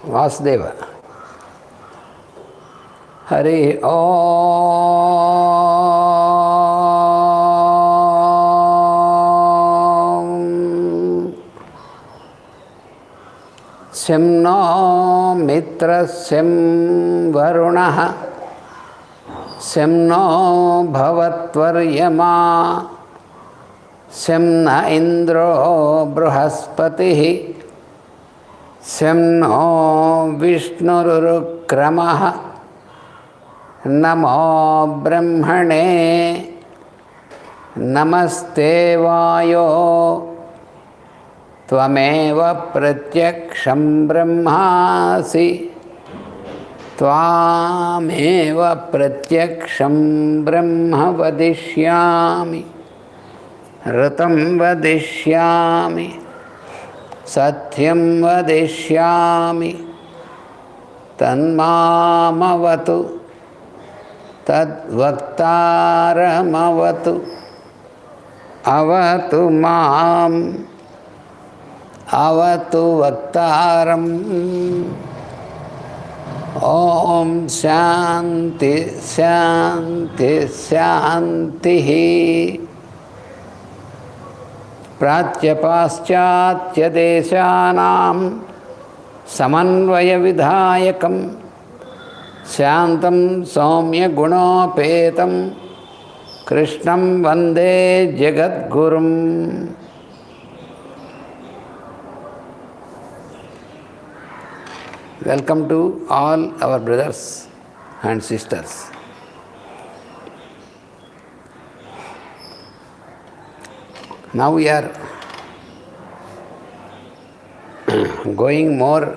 Vasudeva. Hari Om. Simno Mitra Sim Varunaha Simno Bhavatvaryama Simna Indro Bruhaspatihi Simno Vishnururkramaha Namo Brahmane Namaste Vayo Tvameva Pratyaksham Brahmasi Tvameva Pratyaksham Brahma Vadishyami Ratam Vadishyami Satyam Vadishyami Tanmamavatu Tadvaktaramavatu Avatu Mam Avatu Vaktaram. Om Shanti Shanti Shanti. Pratya Paschatya Deshanam Samanvaya Vidhayakam Shantam Soumya Gunopetam Krishnam Vande Jagadgurum. Welcome to all our brothers and sisters. Now we are going more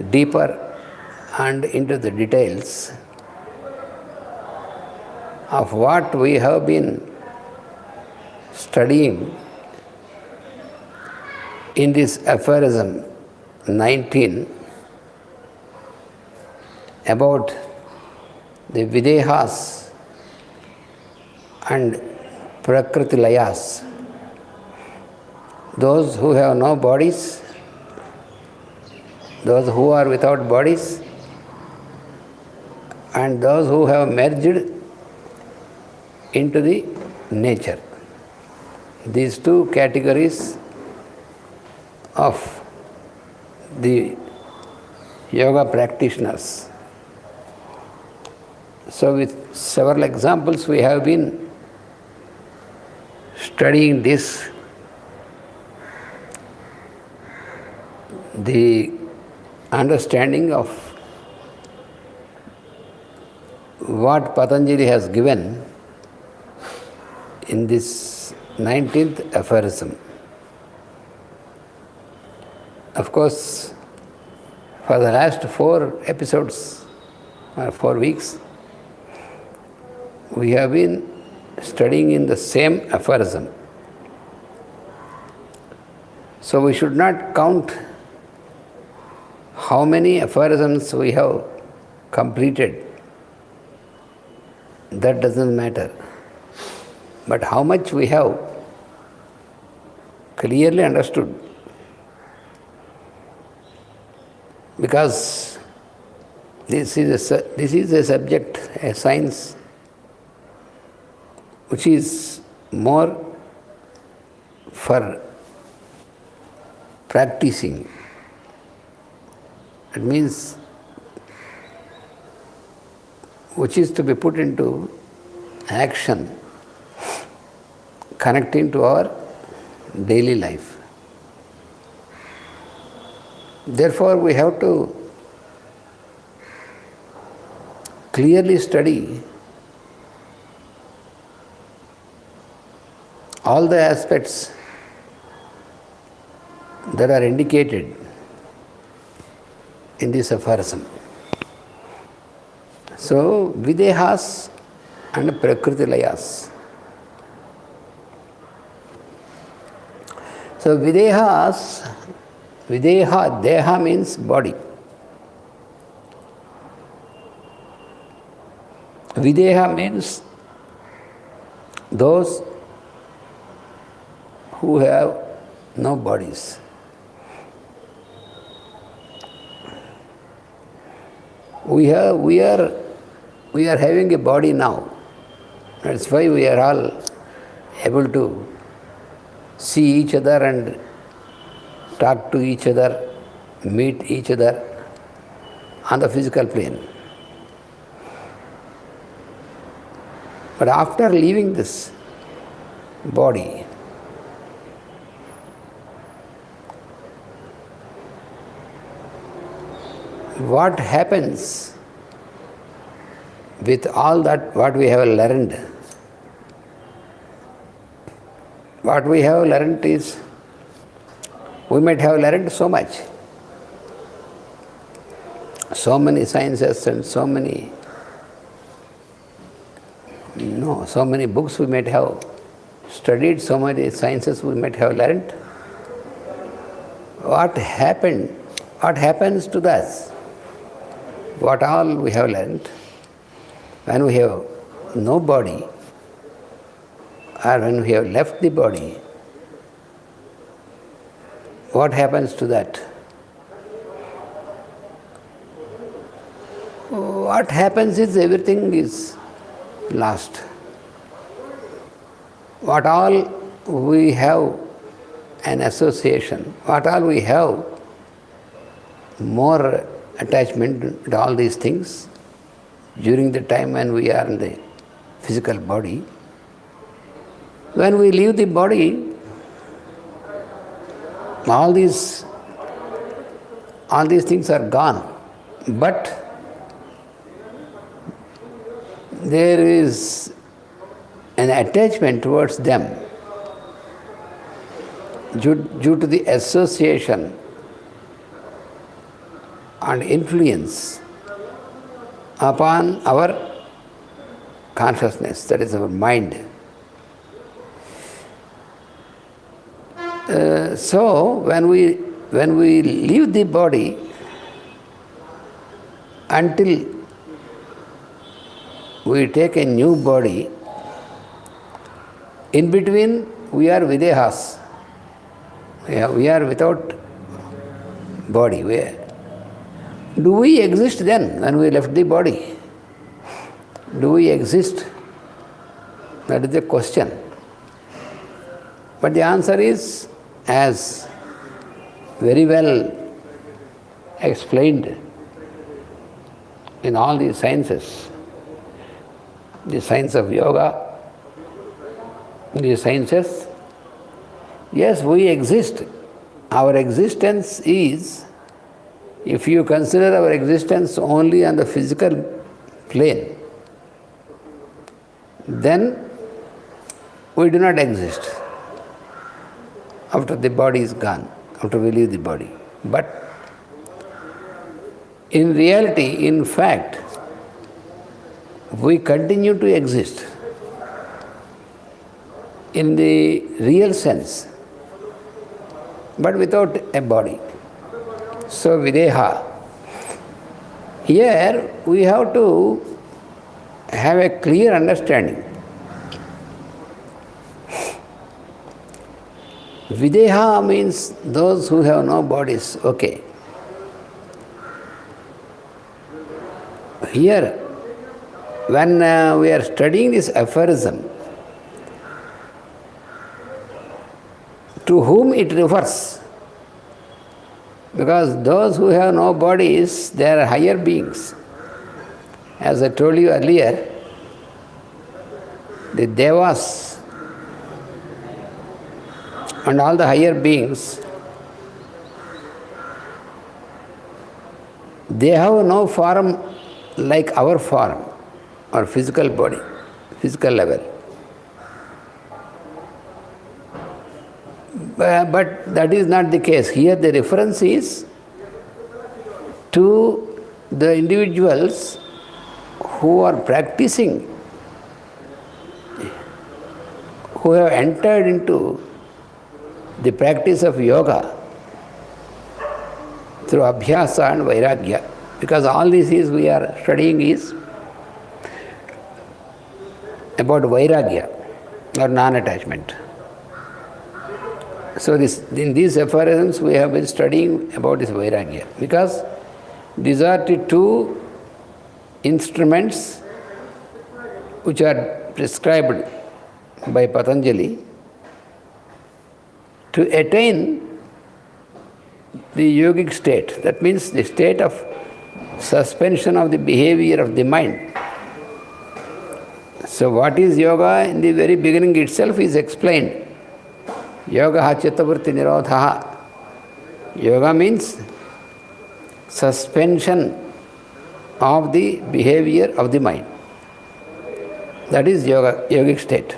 deeper and into the details of what we have been studying in this Aphorism 19 about the Videhas and Prakriti Layas, those who have no bodies, those who are without bodies, and those who have merged into the nature. These two categories of the yoga practitioners. So with several examples we have been studying this, the understanding of what Patanjali has given in this 19th aphorism. Of course, for the last 4 episodes or 4 weeks, we have been studying in the same aphorism. So we should not count how many aphorisms we have completed. That doesn't matter. But how much we have clearly understood. Because this is a subject, a science, which is more for practicing. It means which is to be put into action, connecting to our daily life. Therefore, we have to clearly study all the aspects that are indicated in this aphorism. So, Videhas and Prakriti Layas. So, Videhas, Deha means body. Videha means those who have no bodies. We are having a body now. That's why we are all able to see each other and talk to each other, meet each other on the physical plane. But after leaving this body, what happens with all that what we have learned? What we have learned is, we might have learned so much, so many sciences and so many books we might have studied, so many sciences we might have learned. What happens to us? What all we have learned, when we have no body, or when we have left the body, what happens to that? What happens is everything is lost. What all we have an association, what all we have more attachment to all these things during the time when we are in the physical body. When we leave the body, all these things are gone. But there is an attachment towards them due to the association and influence upon our consciousness, that is our mind. So when we leave the body, until we take a new body, in between we are videhas. We are without body. Do we exist then when we left the body? Do we exist? That is the question. But the answer is, as very well explained in all these sciences, the science of yoga, the sciences, yes, we exist. Our existence is, if you consider our existence only on the physical plane, then we do not exist after the body is gone, after we leave the body. But in reality, in fact, we continue to exist in the real sense, but without a body. So videha. Here we have to have a clear understanding. Videha means those who have no bodies. Okay. Here, when we are studying this aphorism, to whom it refers? Because those who have no bodies, they are higher beings. As I told you earlier, the devas and all the higher beings, they have no form like our form or physical body, physical level. But that is not the case. Here the reference is to the individuals who are practicing, who have entered into the practice of yoga through abhyasa and vairagya. Because all this is we are studying is about vairagya or non-attachment. So in these aphorisms we have been studying about this vairagya, because these are the two instruments which are prescribed by Patanjali to attain the yogic state. That means the state of suspension of the behavior of the mind. So what is yoga? In the very beginning itself is explained. Yoga chittavritti nirodha. Yoga means suspension of the behavior of the mind. That is yoga, yogic state.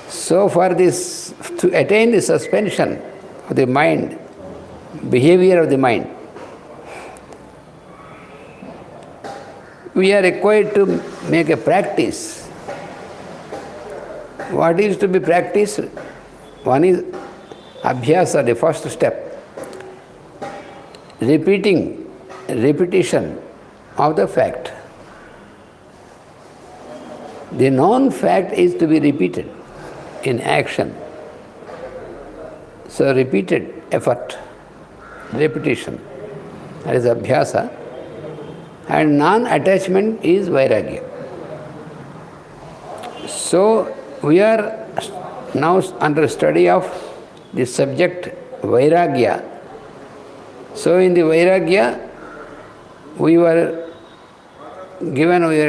So for this, to attain the suspension of the mind, behavior of the mind, we are required to make a practice. What is to be practiced? One is abhyasa, the first step. Repetition of the fact. The known fact is to be repeated in action. So repeated effort, repetition, that is abhyasa. And non-attachment is vairagya. So we are now under study of the subject vairagya. So in the vairagya, we were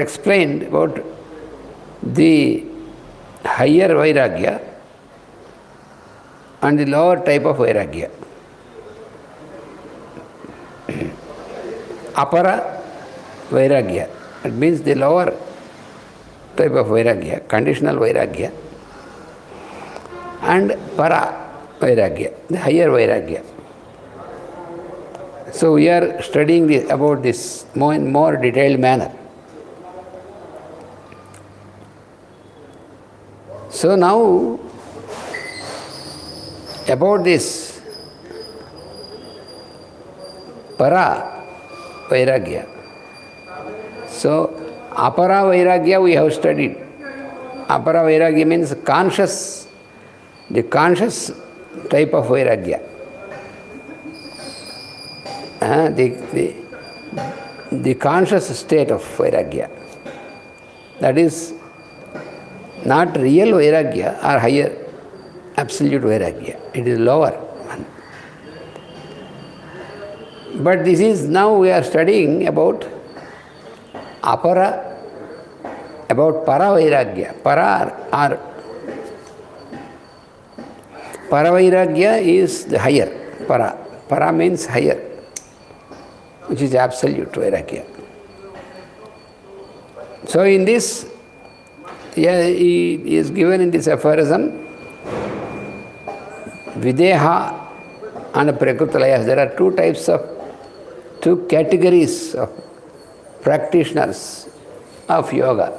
explained about the higher vairagya and the lower type of vairagya. Apara vairagya, it means the lower type of vairagya, conditional vairagya, and para vairagya, the higher vairagya. So we are studying about this in more detailed manner. So now, about this para vairagya. So, apara vairagya we have studied. Apara vairagya means the conscious type of vairagya. The conscious state of vairagya. That is not real vairagya or higher absolute vairagya. It is lower one. But this is now we are studying about apara, about para vairagya. Para vairagya is the higher. Para means higher, which is absolute vairagya. So in this, he is given in this aphorism, videha and prakrutalaya. There are two categories of practitioners of yoga.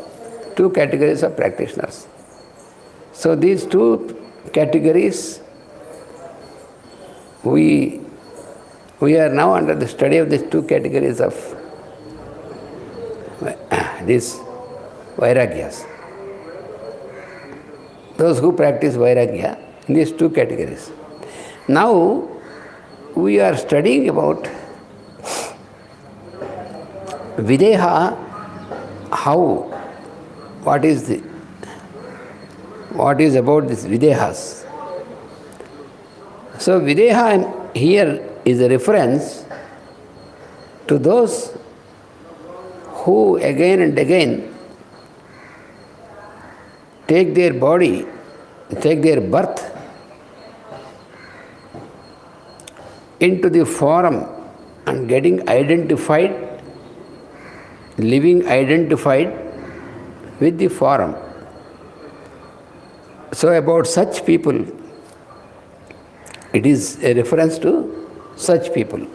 Two categories of practitioners. So these two categories, we are now under the study of these two categories of these vairagyas. Those who practice vairagya in these two categories. Now we are studying about videha, what is about this videhas. So videha here is a reference to those who again and again take their body, take their birth into the form and getting identified, living identified with the form. So about such people, it is a reference to such people.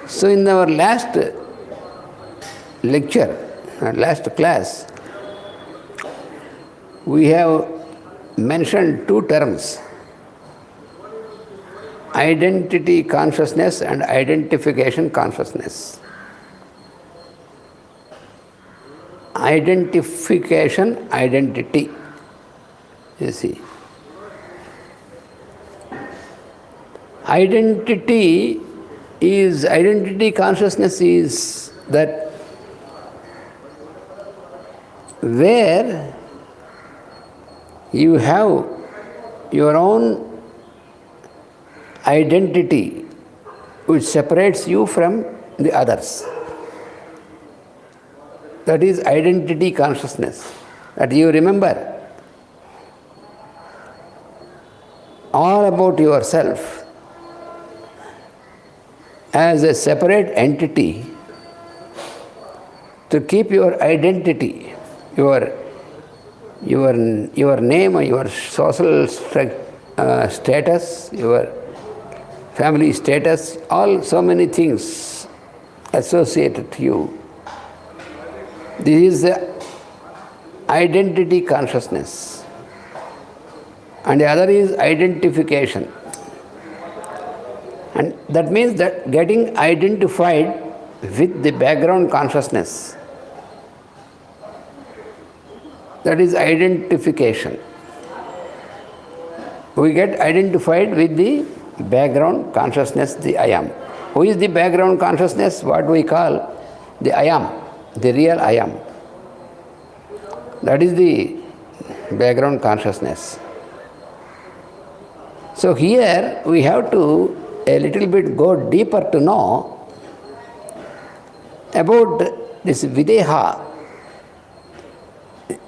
So in our last lecture, last class, we have mentioned two terms, identity consciousness and identification consciousness. Identification, identity, you see. Identity is identity consciousness is that where you have your own identity which separates you from the others. That is identity consciousness. That you remember all about yourself as a separate entity to keep your identity, your name, your social status, your family status, all so many things associated to you. This is the identity consciousness. And the other is identification. And that means that getting identified with the background consciousness. That is identification. We get identified with the background consciousness, the I am. Who is the background consciousness? What we call the I am, the real I am. That is the background consciousness. So here we have to a little bit go deeper to know about this videha.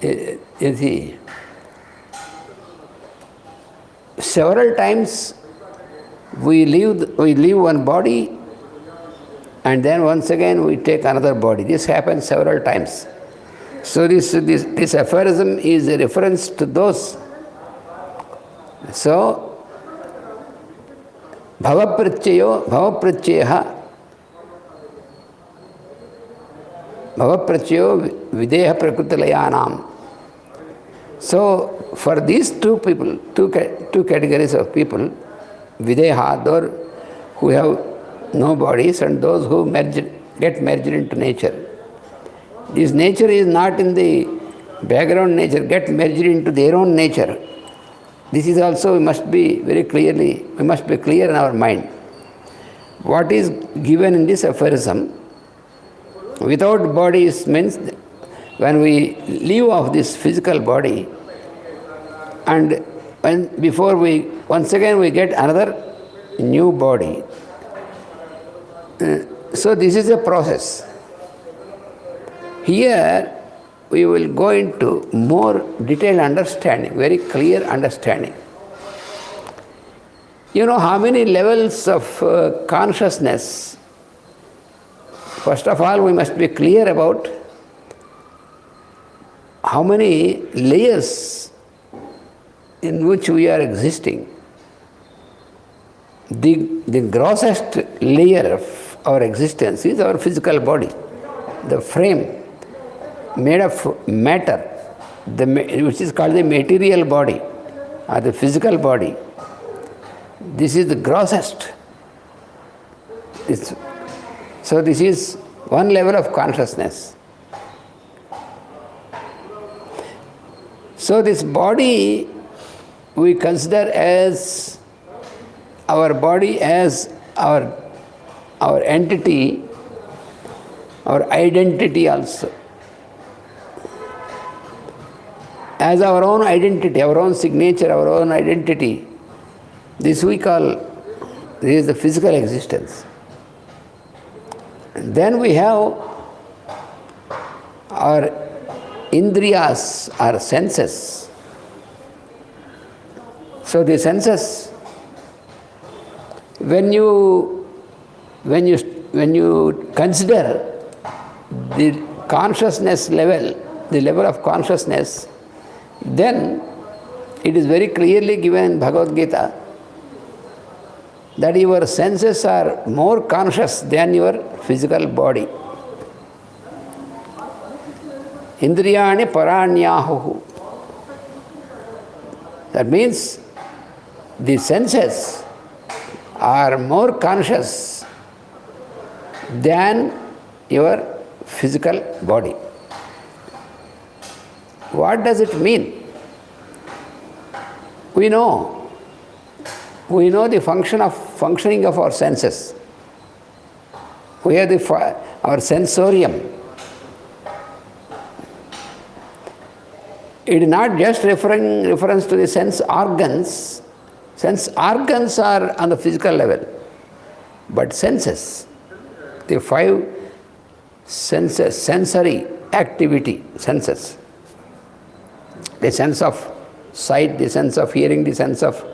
You see, several times we leave one body and then once again we take another body. This happens several times. So this aphorism is a reference to those. So bhavapratyaya videha prakritilayanam. So for these two people, two categories of people, videha, those who have no bodies and those who get merged into nature. This nature is not in the background nature, get merged into their own nature. This is also we must be clear in our mind. What is given in this aphorism, without bodies means when we leave off this physical body and before once again we get another new body. So this is a process. Here we will go into more detailed understanding, very clear understanding. You know how many levels of consciousness? First of all, we must be clear about how many layers in which we are existing. The grossest layer of our existence is our physical body, the frame made of matter, which is called the material body or the physical body. This is the grossest. So this is one level of consciousness. So this body we consider as our body as our entity, our identity also. As our own identity, our own signature, our own identity. This we call, this is the physical existence. And then we have our indriyas, our senses. So the senses, when you consider the consciousness level, the level of consciousness, then it is very clearly given in Bhagavad Gita that your senses are more conscious than your physical body. Indriyani paranyahu. That means the senses are more conscious than your physical body. What does it mean? We know the functioning of our senses. We have our sensorium. It is not just reference to the sense organs. Sense organs are on the physical level, but senses, the 5 senses, sensory activity senses, the sense of sight, the sense of hearing, the sense of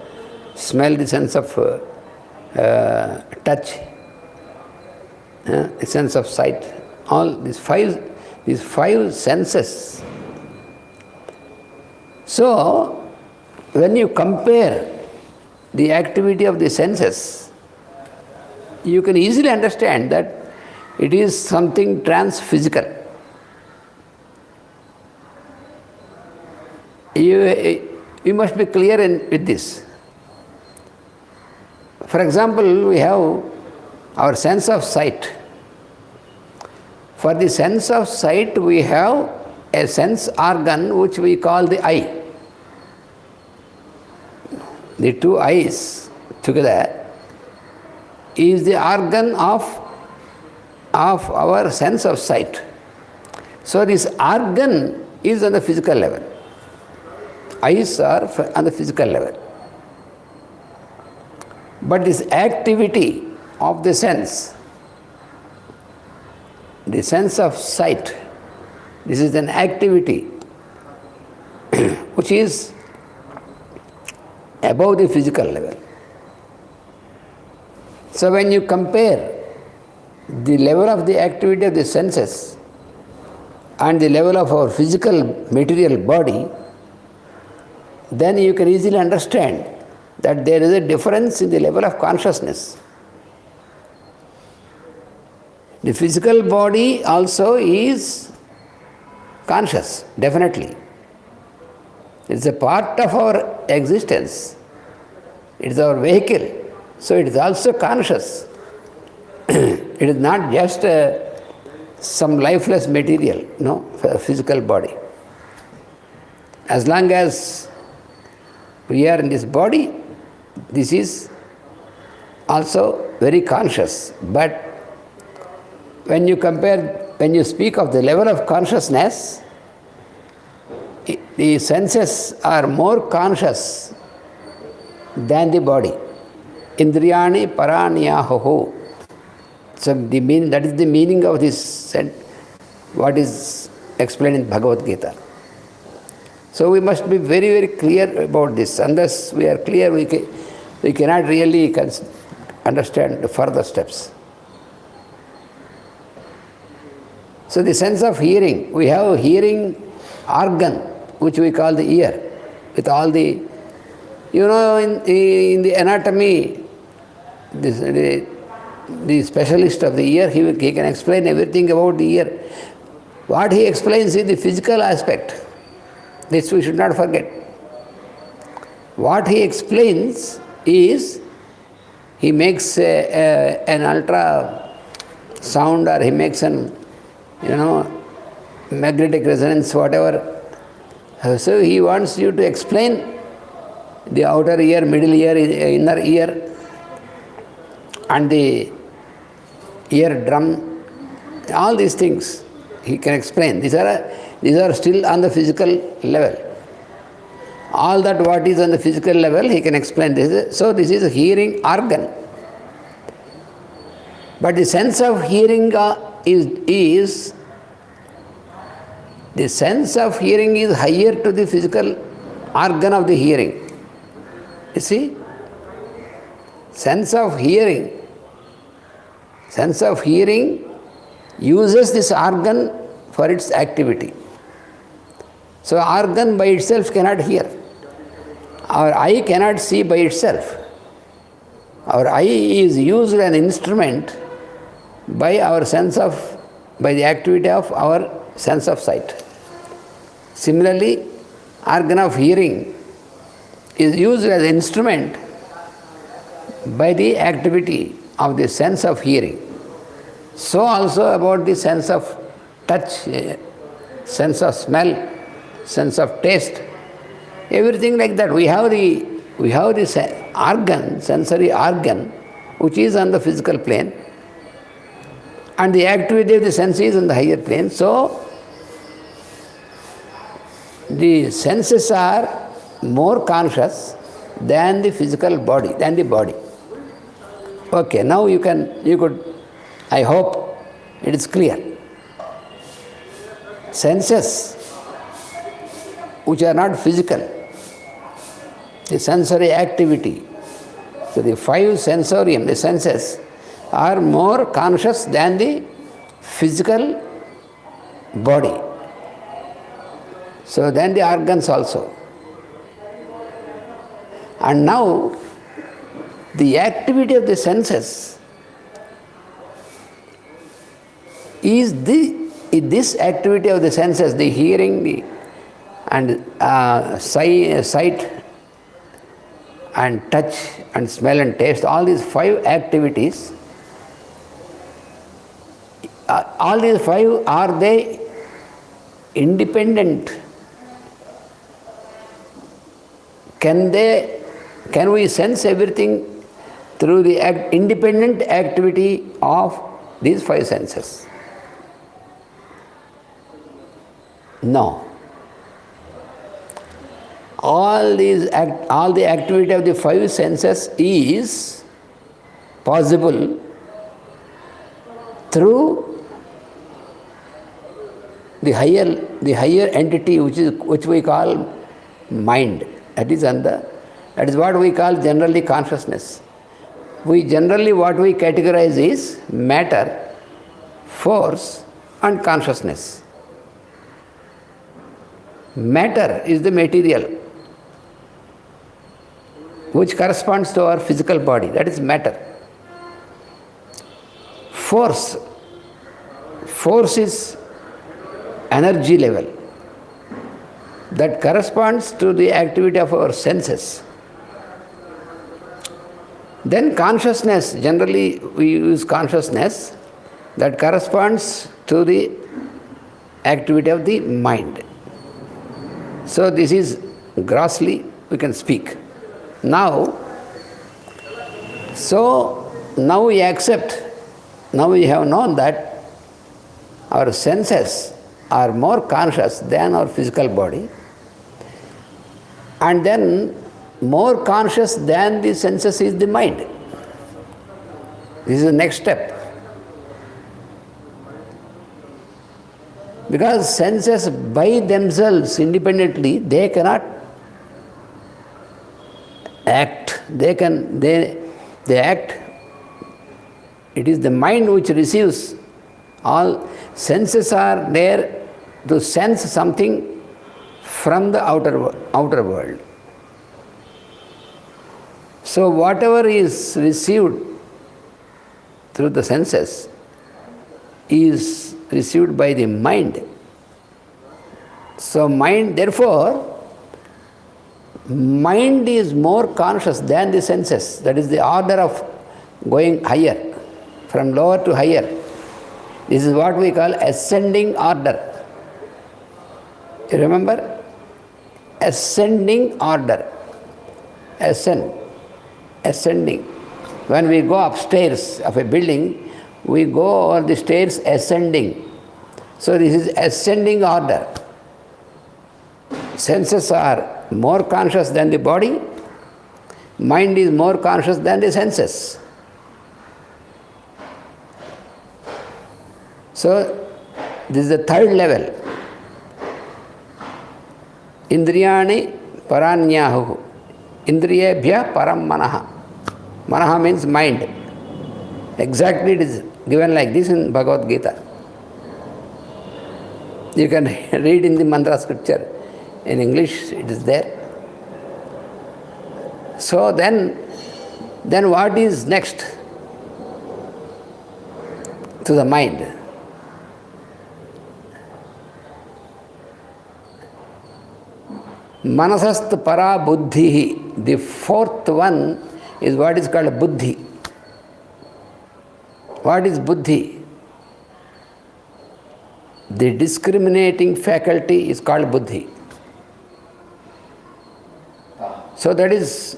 smell, the sense of touch, the sense of sight, all these five senses. So, when you compare the activity of the senses, you can easily understand that it is something trans-physical. You must be clear with this. For example, we have our sense of sight. For the sense of sight, we have a sense organ which we call the eye. The 2 eyes together is the organ of our sense of sight. So this organ is on the physical level. Eyes are on the physical level. But this activity of the sense of sight, this is an activity which is above the physical level. So when you compare the level of the activity of the senses and the level of our physical material body, then you can easily understand that there is a difference in the level of consciousness. The physical body also is conscious, definitely. It's a part of our existence. It's our vehicle. So it is also conscious. It is not just some lifeless material, no, physical body. As long as we are in this body, this is also very conscious. But when you speak of the level of consciousness, the senses are more conscious than the body. Indriyani paranyaho. So that is the meaning of this, what is explained in Bhagavad Gita. So we must be very, very clear about this. Unless we are clear, we cannot really understand the further steps. So the sense of hearing, we have a hearing organ, which we call the ear, with all the, in the anatomy, the specialist of the ear, he can explain everything about the ear. What he explains is the physical aspect. This we should not forget. What he explains is, he makes an ultra sound, or he makes an, magnetic resonance, whatever. So he wants you to explain the outer ear, middle ear, inner ear, and the eardrum, all these things he can explain. These are still on the physical level. All that what is on the physical level, he can explain this. So this is a hearing organ. But the sense of hearing is the sense of hearing is higher to the physical organ of the hearing. You see? Sense of hearing uses this organ for its activity. So organ by itself cannot hear. Our eye cannot see by itself. Our eye is used as an instrument by the activity of our sense of sight. Similarly, organ of hearing is used as an instrument by the activity of the sense of hearing. So also about the sense of touch, sense of smell, sense of taste, everything like that. We have this organ, sensory organ, which is on the physical plane, And the activity of the sense is in the higher plane. So, the senses are more conscious than the physical body, than the body. Okay, now you could, I hope it is clear. Senses which are not physical, the sensory activity, so the five sensorium, the senses, are more conscious than the physical body. So then the organs also. And now the activity of the senses is this activity of the senses, the hearing, and sight and touch and smell and taste, all these five activities, all these five, are they independent? Can we sense everything through the independent activity of these five senses? No. All the activity of the five senses is possible through the higher entity which we call mind. That is what we call generally consciousness. What we categorize is matter, force, and consciousness. Matter is the material which corresponds to our physical body. That is matter. Force is energy level that corresponds to the activity of our senses. Then consciousness, generally we use consciousness, that corresponds to the activity of the mind. So this is grossly we can speak. Now we accept, now we have known that our senses are more conscious than our physical body, and then more conscious than the senses is the mind. This is the next step. Because senses by themselves independently, they cannot act. They act. It is the mind which receives. All senses are there to sense something from the outer world. So whatever is received through the senses is received by the mind. So therefore, mind is more conscious than the senses. That is the order of going higher, from lower to higher. This is what we call ascending order. You remember? Ascending order. Ascending. When we go upstairs of a building, we go over the stairs ascending. So this is ascending order. Senses are more conscious than the body. Mind is more conscious than the senses. So this is the third level. Indriyani paranyahu. Indriyebhya param manaha. Manaha means mind. Exactly it is given like this in Bhagavad Gita. You can read in the mantra scripture. In English it is there. So then what is next to the mind? Manasast para buddhi. The fourth one is what is called buddhi. What is buddhi? The discriminating faculty is called buddhi. So that is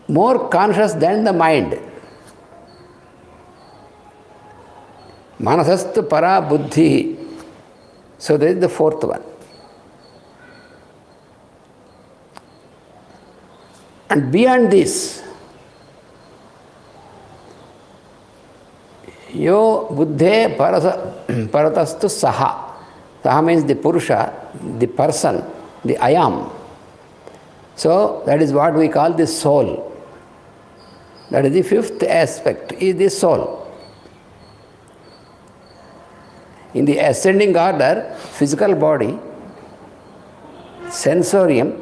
more conscious than the mind. Manasastu para buddhi. So that is the fourth one. And beyond this, yo buddhe paratastu saha. Saha means the Purusha, the person, the I am. So that is what we call the soul. That is the fifth aspect, is the soul. In the ascending order, physical body, sensorium,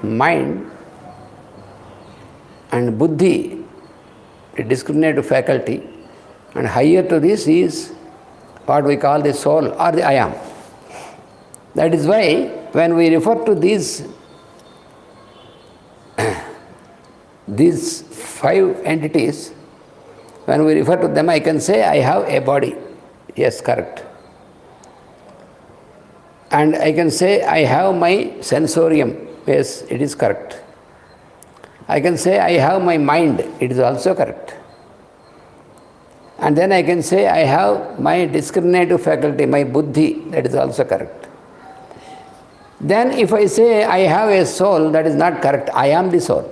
mind, and buddhi, a discriminative faculty, and higher to this is what we call the soul or the I am. That is why when we refer to these five entities, when we refer to them, I can say I have a body. Yes, correct. And I can say I have my sensorium. Yes, it is correct. I can say I have my mind. It is also correct. And then I can say I have my discriminative faculty, my buddhi. That is also correct. Then if I say I have a soul, that is not correct. I am the soul.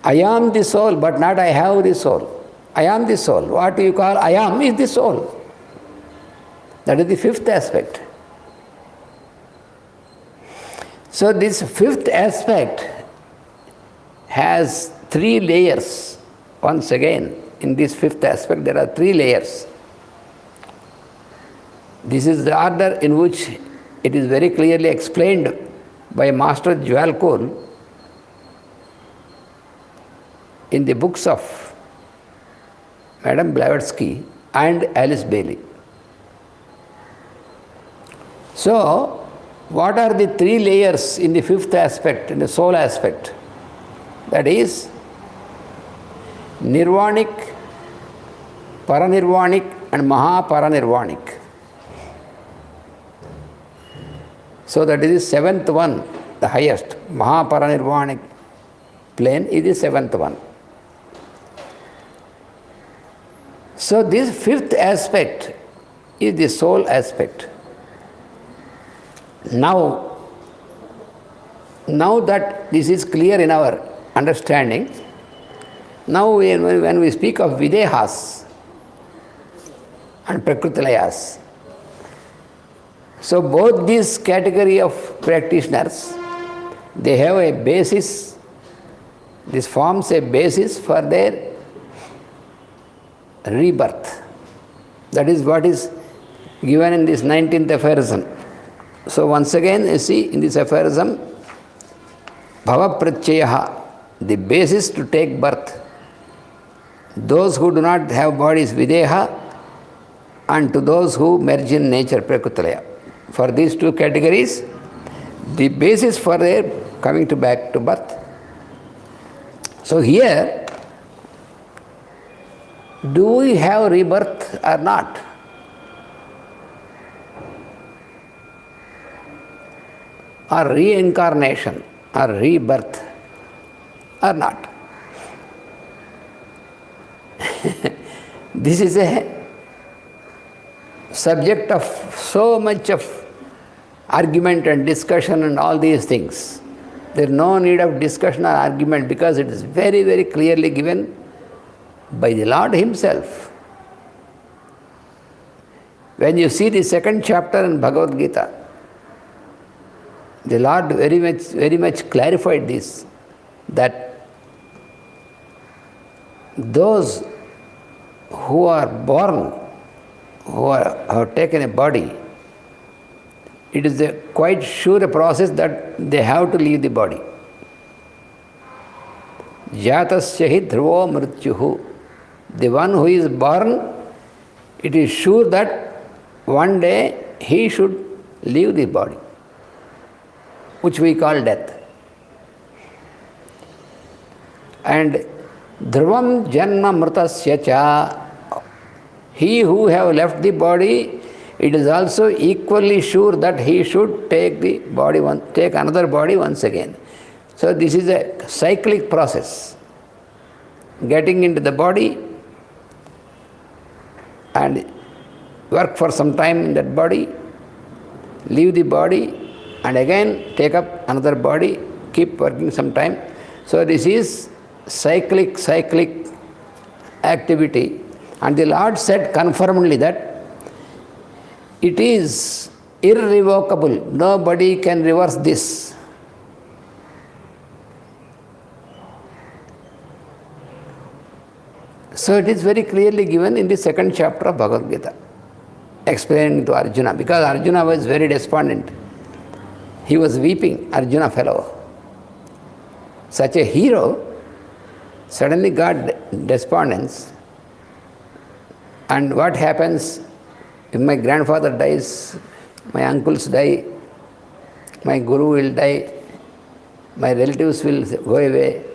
I am the soul, but not I have the soul. I am the soul. What you call I am is the soul. That is the fifth aspect. So this fifth aspect has three layers. Once again, in this fifth aspect, there are three layers. This is the order in which it is very clearly explained by Master Jwalkol in the books of Madame Blavatsky and Alice Bailey. So, what are the three layers in the fifth aspect, in the soul aspect? That is Nirvanic, Paranirvanic and Mahaparanirvanic. So that is the seventh one, the highest. Mahaparanirvanic plane is the seventh one. So this fifth aspect is the soul aspect. Now that this is clear in our understanding, now when we speak of Videhas and Prakritilayas, so both these category of practitioners, they have a basis, this forms a basis for their rebirth. That is what is given in this 19th aphorism. So once again, you see in this aphorism, Bhava Pratyayaha, the basis to take birth. Those who do not have bodies, Videha, and to those who merge in nature, Prakritilaya. For these two categories, the basis for their coming back to birth. So here, do we have rebirth or not? Or reincarnation or rebirth or not? This is a subject of so much of argument and discussion and all these things. There is no need of discussion or argument because it is very, very clearly given by the Lord Himself. When you see the second chapter in Bhagavad Gita, the Lord very much clarified this, that those who are born, who have taken a body, it is a quite sure a process that they have to leave the body. Jatasya hi dhruvo mrityuhu. The one who is born, it is sure that one day he should leave the body, which we call death. And dhruvam janma mritasya cha, he who have left the body, it is also equally sure that he should take the body take another body once again. So this is a cyclic process. getting into the body and work for some time in that body, leave the body and again take up another body, keep working some time. So this is cyclic activity. And the Lord said confirmedly that it is irrevocable. Nobody can reverse this. So it is very clearly given in the second chapter of Bhagavad Gita, explaining to Arjuna, because Arjuna was very despondent. He was weeping, Arjuna fellow. Such a hero suddenly got despondence. And what happens if my grandfather dies, my uncles die, my guru will die, my relatives will go away?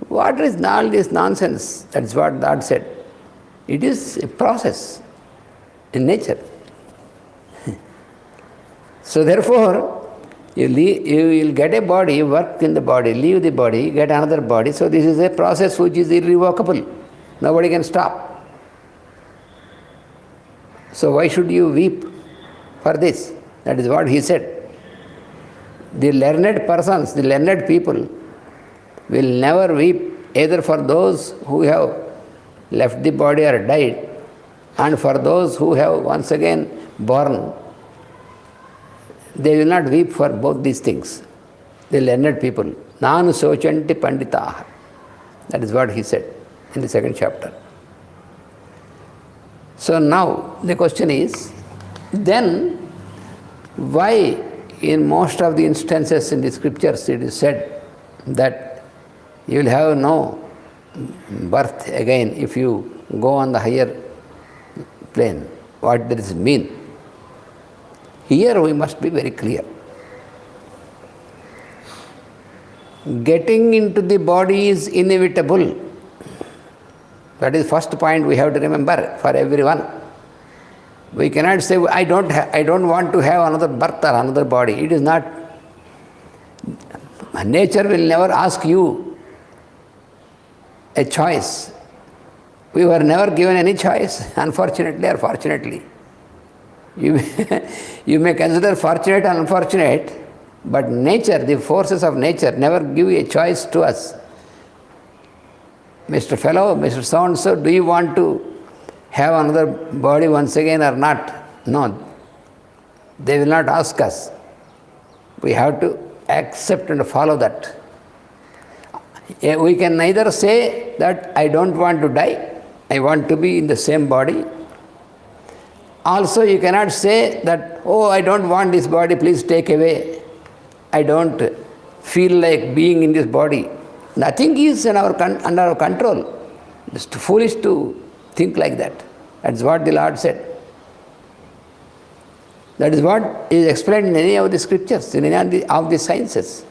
What is all this nonsense? That's what God said. It is a process in nature. So therefore, you will get a body, work in the body, leave the body, get another body. So this is a process which is irrevocable. Nobody can stop. So why should you weep for this? That is what he said. The learned persons, the learned people will never weep either for those who have left the body or died, and for those who have once again born. They will not weep for both these things. The learned people. Nanu sochanti panditaha. That is what he said in the second chapter. So now the question is, then why in most of the instances in the scriptures it is said that you will have no birth again if you go on the higher plane? What does it mean? Here we must be very clear. Getting into the body is inevitable. That is first point we have to remember for everyone. We cannot say, I don't want to have another birth or another body. It is not. Nature will never ask you a choice. We were never given any choice, unfortunately or fortunately. You may consider fortunate or unfortunate, but nature, the forces of nature never give a choice to us. Mr. Fellow, Mr. So-and-so, do you want to have another body once again or not? No. They will not ask us. We have to accept and follow that. We can neither say that I don't want to die, I want to be in the same body. Also, you cannot say that, oh, I don't want this body, please take away. I don't feel like being in this body. Nothing is under our control. It's foolish to think like that. That's what the Lord said. That is what is explained in any of the scriptures, in any of the sciences.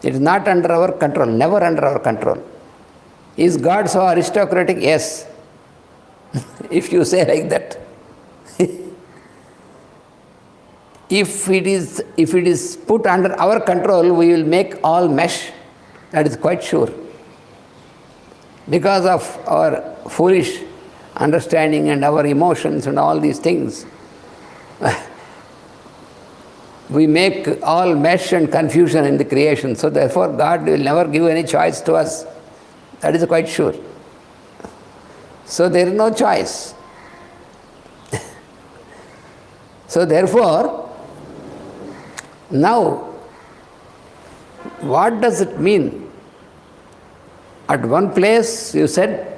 It is not under our control, never under our control. Is God so aristocratic? Yes. If you say like that. If it is put under our control, we will make all mesh. That is quite sure. Because of our foolish understanding and our emotions and all these things, we make all mesh and confusion in the creation. So therefore, God will never give any choice to us. That is quite sure. So there is no choice. So therefore, now, what does it mean? At one place you said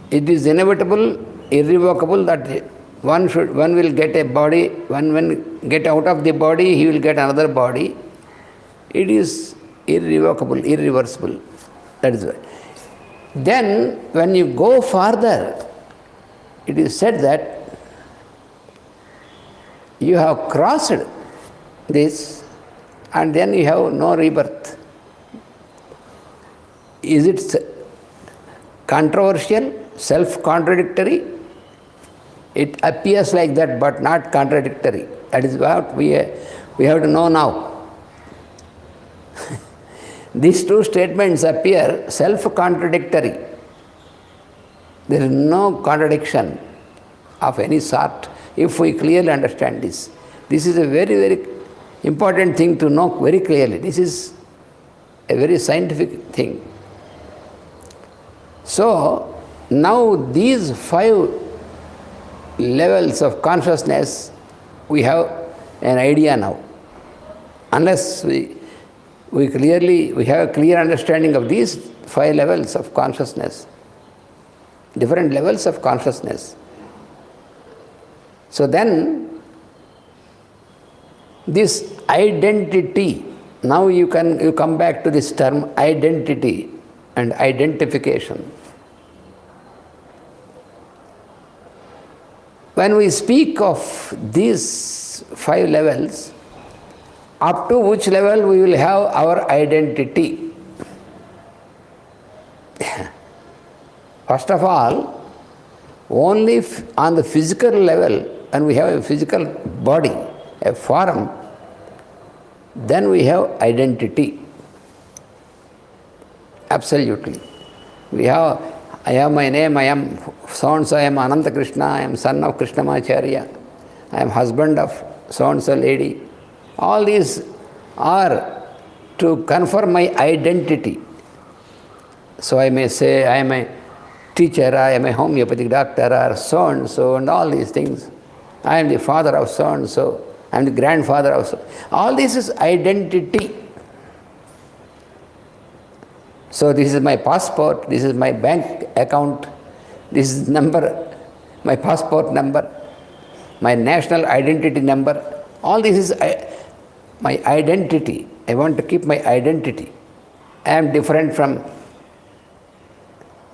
it is inevitable, irrevocable that one will get a body, one will get out of the body, he will get another body. It is irrevocable, irreversible. That is why. Then when you go further, it is said that you have crossed this and then you have no rebirth. Is it controversial, self-contradictory? It appears like that, but not contradictory. That is what we have to know now. These two statements appear self-contradictory. There is no contradiction of any sort if we clearly understand this. This is a very, very important thing to know very clearly. This is a very scientific thing. So, now these 5 levels of consciousness, we have an idea now. Unless we have a clear understanding of these 5 levels of consciousness, different levels of consciousness. So then, this identity, now you come back to this term identity and identification. When we speak of these 5 levels, up to which level we will have our identity? First of all, only on the physical level, when we have a physical body, a form, then we have identity. Absolutely. I have my name, I am so-and-so, I am Ananta Krishna, I am son of Krishnamacharya, I am husband of so-and-so lady. All these are to confirm my identity. So I may say I am a teacher, I am a homeopathic doctor, or so-and-so, and all these things. I am the father of so-and-so, I am the grandfather of so. All this is identity. So this is my passport, this is my bank account, this is number, my passport number, my national identity number. All this is my identity. I want to keep my identity. I am different from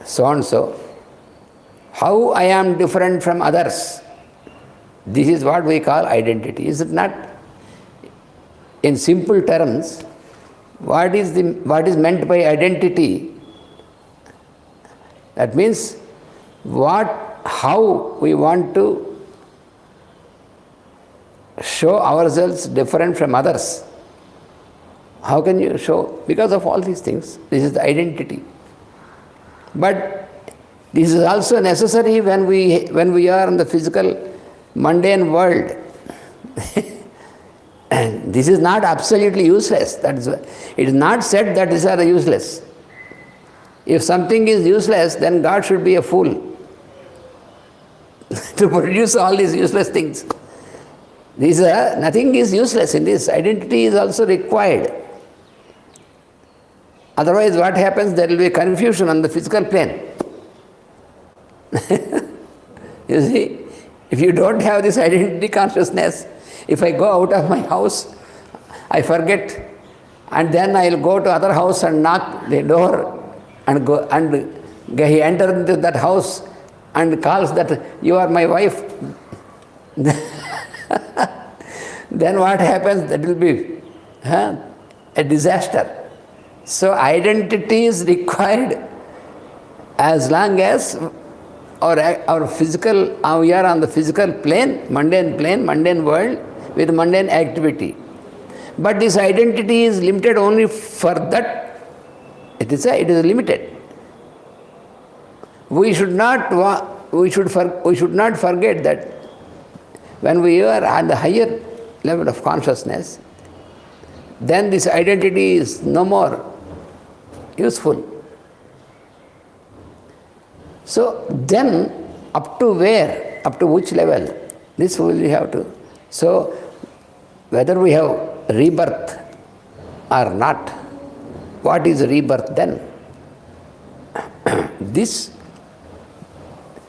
so-and-so. How I am different from others? This is what we call identity. Is it not? In simple terms, what is meant by identity? That means how we want to show ourselves different from others. How can you show? Because of all these things. This is the identity. But this is also necessary when we are in the physical, mundane world. And this is not absolutely useless. It is not said that these are useless. If something is useless, then God should be a fool to produce all these useless things. Nothing is useless in this. Identity is also required. Otherwise, what happens? There will be confusion on the physical plane. You see, if you don't have this identity consciousness, if I go out of my house, I forget, and then I will go to other house and knock the door, and he enters into that house and calls that you are my wife. Then what happens? That will be a disaster. So identity is required as long as our physical, we are on the physical plane, mundane world with mundane activity. But this identity is limited only for that. It is limited. We should not forget that when we are on the higher level of consciousness, then this identity is no more useful. So then, up to where? Up to which level? This will we have to. So, whether we have rebirth or not, what is rebirth then?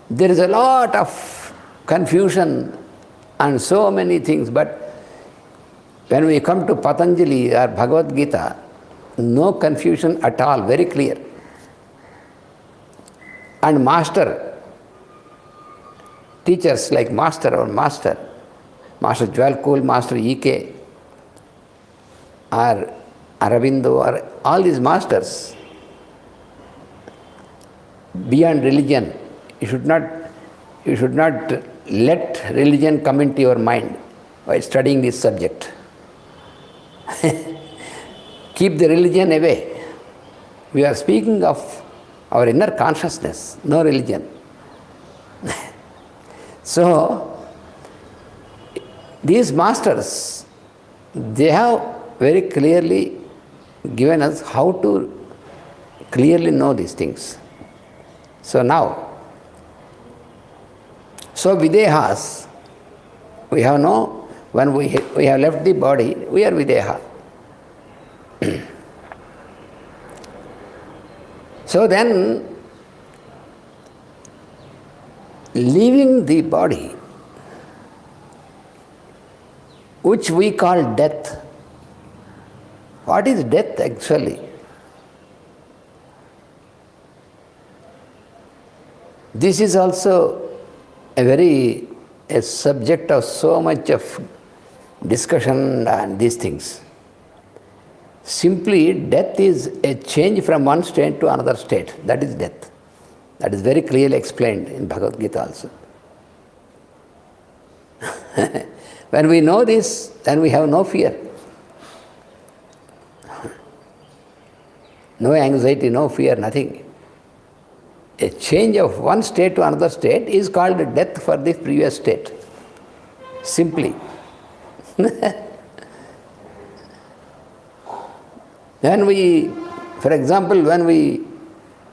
There is a lot of confusion and so many things, but when we come to Patanjali or Bhagavad Gita, no confusion at all, very clear. And teachers like Master Jwalkul, Master E.K., or Aurobindo, or all these masters, beyond religion, you should not let religion come into your mind while studying this subject. Keep the religion away. We are speaking of our inner consciousness, no religion. So, these masters, they have very clearly given us how to clearly know these things. So now, so videhas, we have no, when we have left the body, we are videha. So then, leaving the body, which we call death. What is death actually? This is also a subject of so much of discussion and these things. Simply, death is a change from one state to another state. That is death. That is very clearly explained in Bhagavad Gita also. When we know this, then we have no fear. No anxiety, no fear, nothing. A change of one state to another state is called death for the previous state. Simply. When we, for example, when we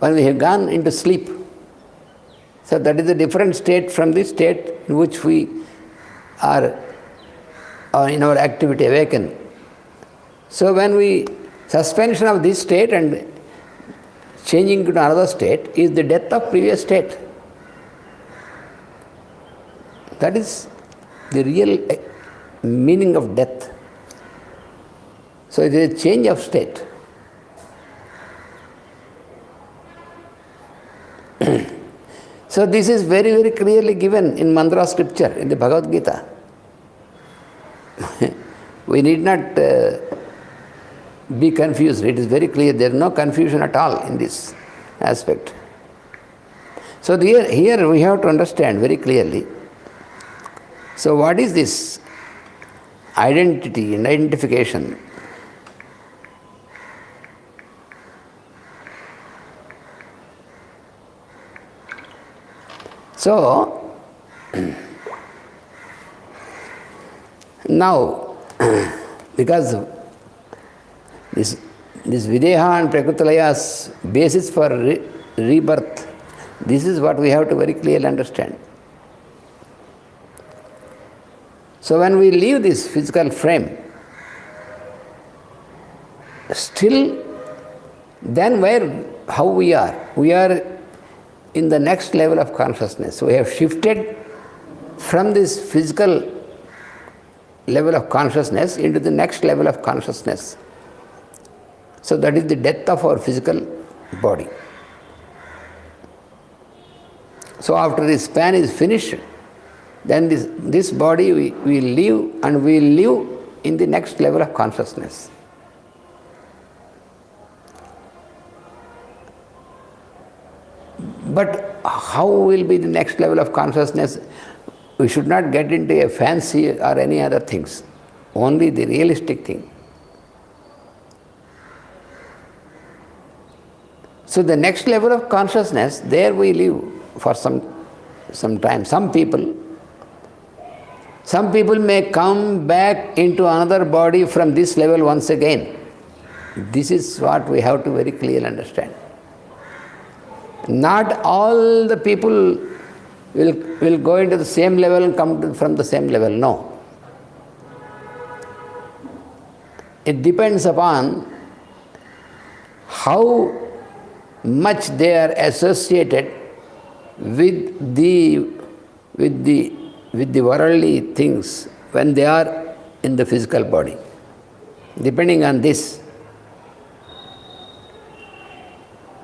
have gone into sleep, so that is a different state from the state in which we are in our activity awaken. So when we, suspension of this state and changing to another state is the death of previous state. That is the real meaning of death. So it is a change of state. So this is very, very clearly given in mantra scripture, in the Bhagavad Gita. We need not be confused. It is very clear. There is no confusion at all in this aspect. So here we have to understand very clearly. So what is this identity and identification? So, now, because this Videha and Prakritilaya's basis for rebirth, this is what we have to very clearly understand. So when we leave this physical frame, still, then how we are? We are in the next level of consciousness. We have shifted from this physical level of consciousness into the next level of consciousness. So that is the death of our physical body. So after this span is finished, then this body we live, and we live in the next level of consciousness. But how will be the next level of consciousness? We should not get into a fancy or any other things, only the realistic thing. So the next level of consciousness, there we live for some time. Some people may come back into another body from this level once again. This is what we have to very clearly understand. Not all the people will go into the same level and come from the same level. No. It depends upon how much they are associated with the worldly things when they are in the physical body. Depending on this,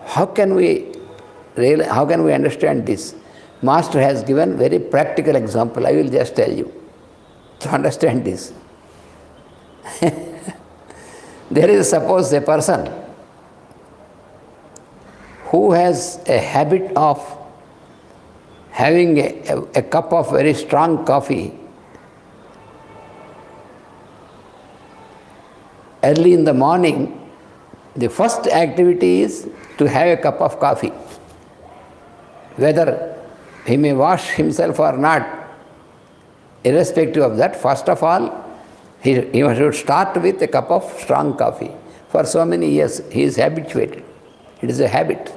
how can we understand this? Master has given very practical example. I will just tell you to understand this. There is, suppose, a person who has a habit of having a cup of very strong coffee early in the morning The first activity is to have a cup of coffee. Whether he may wash himself or not, irrespective of that, first of all, he should start with a cup of strong coffee. For so many years, he is habituated. It is a habit.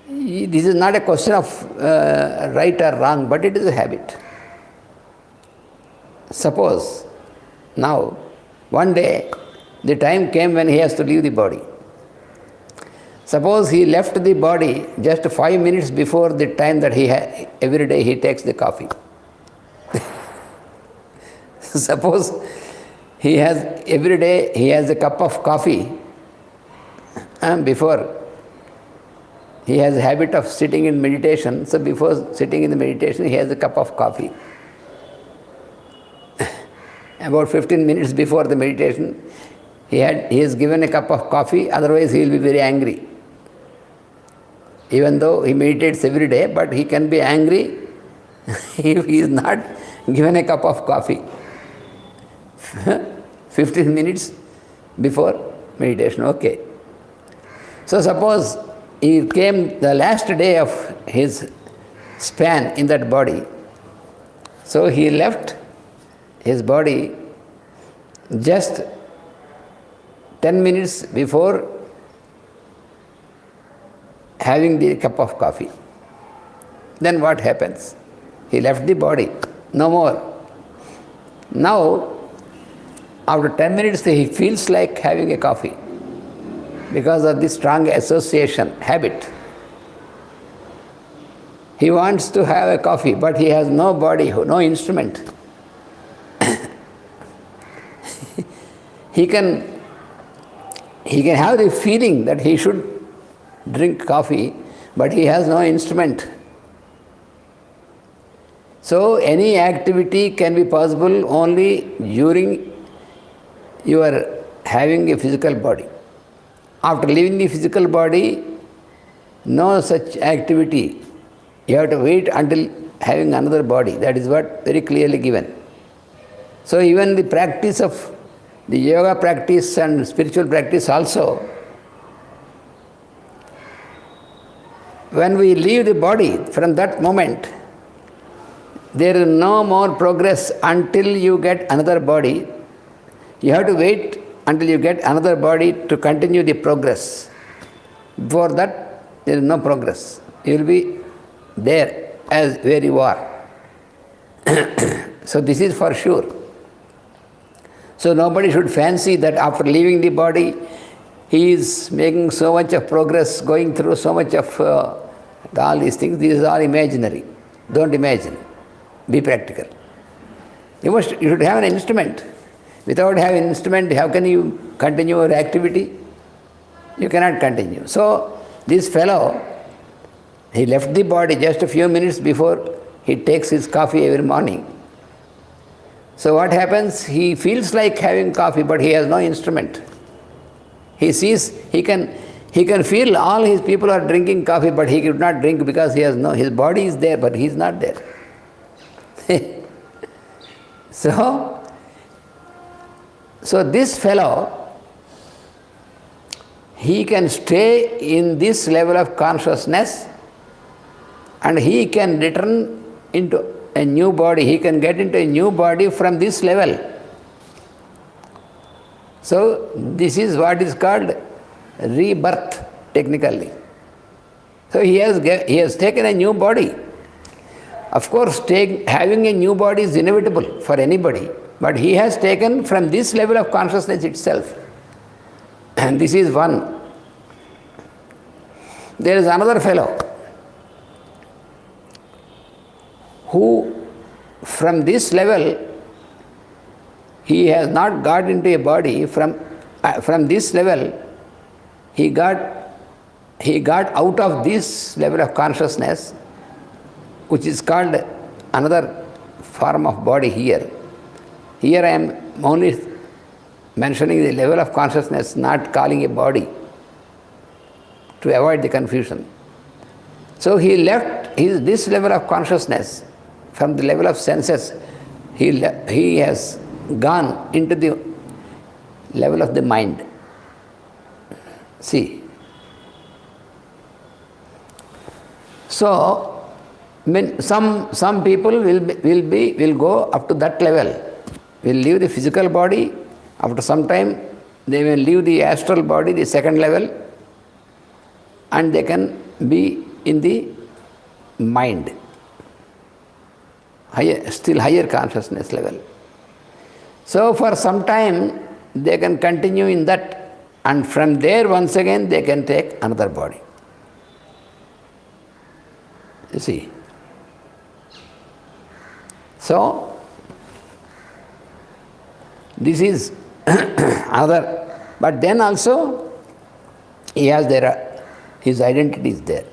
This is not a question of right or wrong, but it is a habit. Suppose, now, one day, the time came when he has to leave the body. Suppose he left the body just 5 minutes before the time that every day he takes the coffee. Suppose every day he has a cup of coffee, and before he has a habit of sitting in meditation, so before sitting in the meditation he has a cup of coffee. About 15 minutes before the meditation, he is given a cup of coffee, otherwise he will be very angry. Even though he meditates every day, but he can be angry if he is not given a cup of coffee. 15 minutes before meditation, okay. So suppose he came the last day of his span in that body. So he left his body just 10 minutes before having the cup of coffee. Then what happens? He left the body, no more. Now, after 10 minutes, he feels like having a coffee because of the strong association, habit. He wants to have a coffee, but he has no body, no instrument. He can have the feeling that he should drink coffee, but he has no instrument. So any activity can be possible only during your having a physical body. After leaving the physical body, no such activity. You have to wait until having another body. That is what very clearly given. So even the practice of the yoga practice and spiritual practice also, when we leave the body, from that moment, there is no more progress until you get another body. You have to wait until you get another body to continue the progress. Before that, there is no progress. You will be there as where you are. So this is for sure. So nobody should fancy that after leaving the body, he is making so much of progress, going through so much of all these things. These are all imaginary. Don't imagine. Be practical. You should have an instrument. Without having an instrument, how can you continue your activity? You cannot continue. So this fellow, he left the body just a few minutes before he takes his coffee every morning. So what happens? He feels like having coffee, but he has no instrument. He sees, he can feel all his people are drinking coffee, but he could not drink because his body is there, but he is not there. So this fellow, he can stay in this level of consciousness and he can return into a new body. He can get into a new body from this level. So this is what is called rebirth, technically. So he has taken a new body. Of course, having a new body is inevitable for anybody, but he has taken from this level of consciousness itself. And this is one. There is another fellow who, from this level, he has not got into a body. From this level, he got out of this level of consciousness, which is called another form of body here. Here I am only mentioning the level of consciousness, not calling a body, to avoid the confusion. So he left this level of consciousness from the level of senses. He has gone into the level of the mind. See. So, some people will go up to that level, will leave the physical body. After some time, they will leave the astral body, the second level, and they can be in the mind, still higher consciousness level. So for some time, they can continue in that, and from there once again they can take another body. You see. So, this is another, but then also he has his identity is there.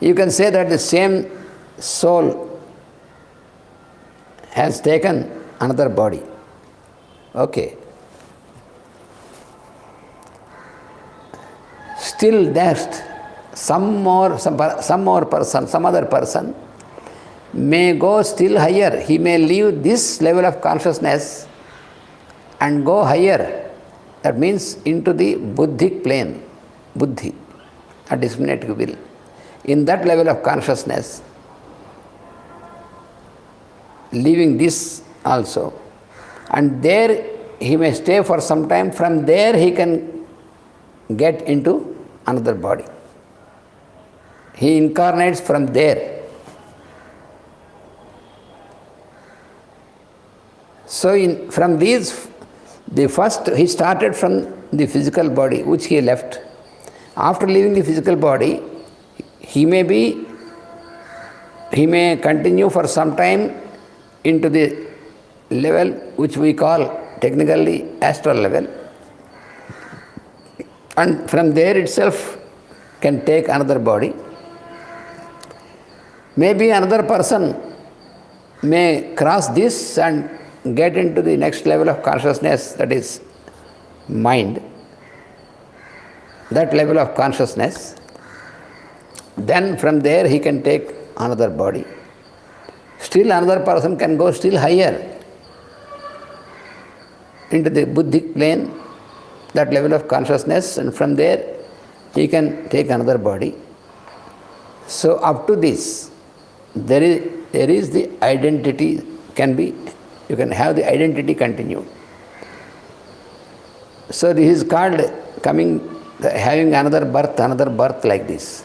You can say that the same soul has taken another body. Okay. Still next, some other person may go still higher. He may leave this level of consciousness and go higher. That means into the buddhic plane, buddhi, a discriminative will. In that level of consciousness, leaving this also, and there he may stay for some time. From there he can get into another body. He incarnates from there. So from these, the first, he started from the physical body, which he left. After leaving the physical body, he may continue for some time into the level which we call technically astral level, and from there itself can take another body. Maybe another person may cross this and get into the next level of consciousness, that is mind, that level of consciousness. Then from there he can take another body. Still another person can go still higher into the buddhic plane, that level of consciousness, and from there he can take another body. So up to this, there is the identity, you can have the identity continued. So this is called having another birth like this.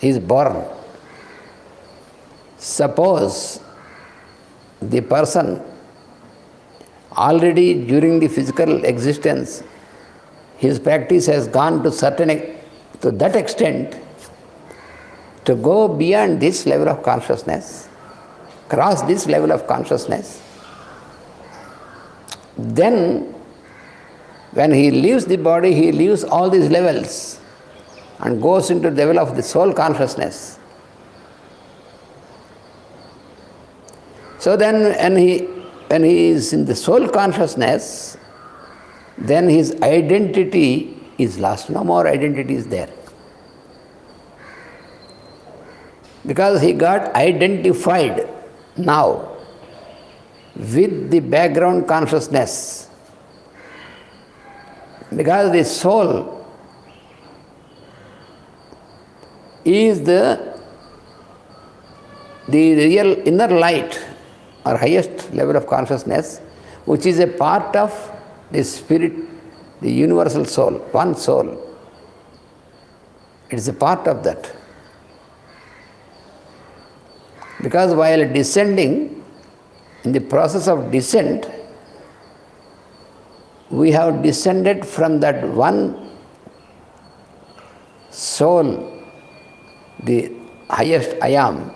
He is born. Suppose the person already during the physical existence, his practice has gone to that extent to go beyond this level of consciousness, cross this level of consciousness. Then when he leaves the body, he leaves all these levels and goes into the level of the soul consciousness. So then when he is in the soul consciousness, then his identity is lost. No more identity is there. Because he got identified now with the background consciousness. Because the soul is the real inner light or highest level of consciousness, which is a part of the spirit, the universal soul, one soul. It is a part of that. Because while descending, in the process of descent, we have descended from that one soul, the highest I am,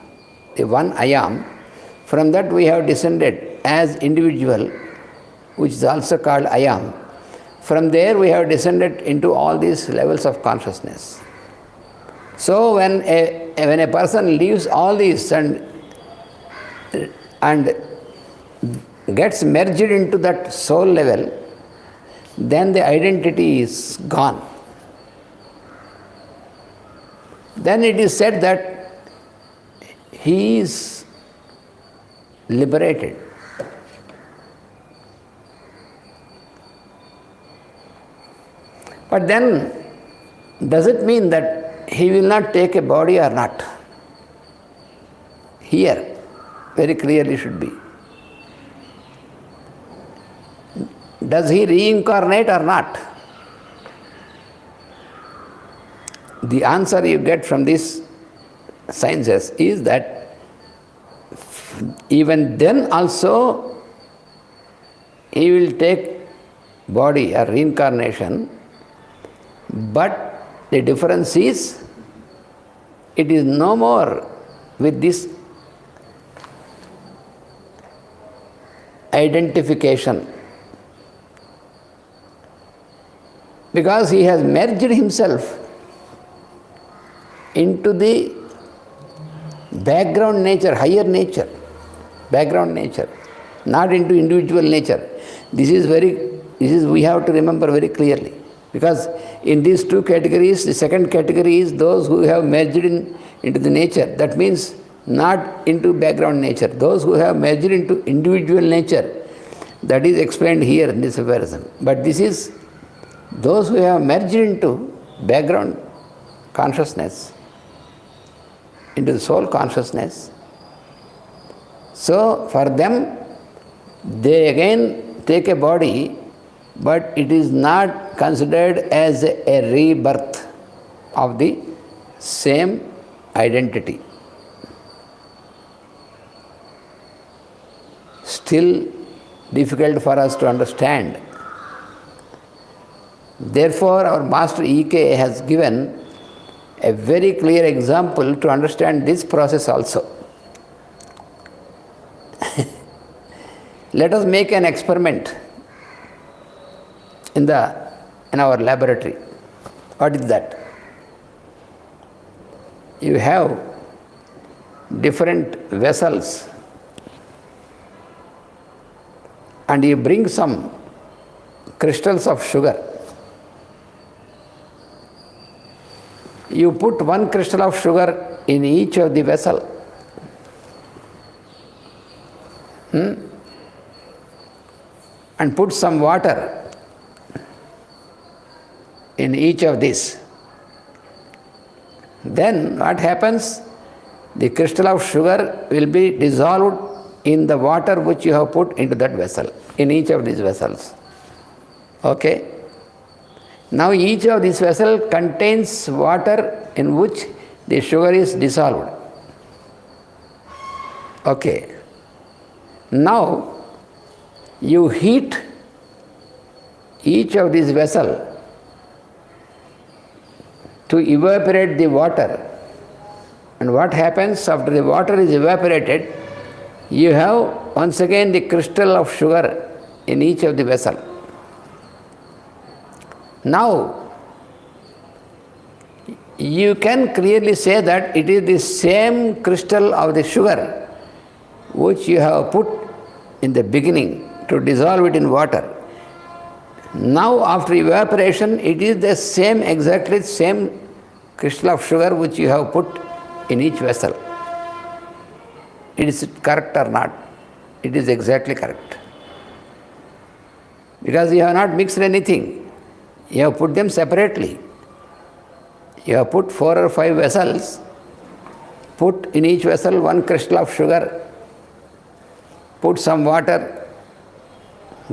the one I am. From that we have descended as individual, which is also called I am. From there we have descended into all these levels of consciousness. So when a person leaves all these and gets merged into that soul level, then the identity is gone. Then it is said that he is liberated. But then, does it mean that he will not take a body or not? Here, very clearly should be. Does he reincarnate or not? The answer you get from these sciences is that even then also he will take body or reincarnation, but the difference is it is no more with this identification, because he has merged himself into the background nature, higher nature, background nature, not into individual nature. This is we have to remember very clearly, because in these two categories, the second category is those who have merged into the nature. That means not into background nature. Those who have merged into individual nature, that is explained here in this aphorism. But this is those who have merged into background consciousness, into the soul consciousness. So for them, they again take a body, but it is not considered as a rebirth of the same identity. Still difficult for us to understand. Therefore, our Master E.K. has given a very clear example to understand this process also. Let us make an experiment in our laboratory. What is that? You have different vessels and you bring some crystals of sugar. You put one crystal of sugar in each of the vessel. And put some water in each of these. Then what happens? The crystal of sugar will be dissolved in the water which you have put into that vessel, in each of these vessels. Okay? Now each of these vessels contains water in which the sugar is dissolved. Okay. Now you heat each of these vessels to evaporate the water. And what happens after the water is evaporated? You have once again the crystal of sugar in each of the vessel. Now, you can clearly say that it is the same crystal of the sugar which you have put in the beginning to dissolve it in water. Now, after evaporation, it is the same, exactly same crystal of sugar which you have put in each vessel. Is it correct or not? It is exactly correct. Because you have not mixed anything. You have put them separately. You have put 4 or 5 vessels, put in each vessel one crystal of sugar, put some water,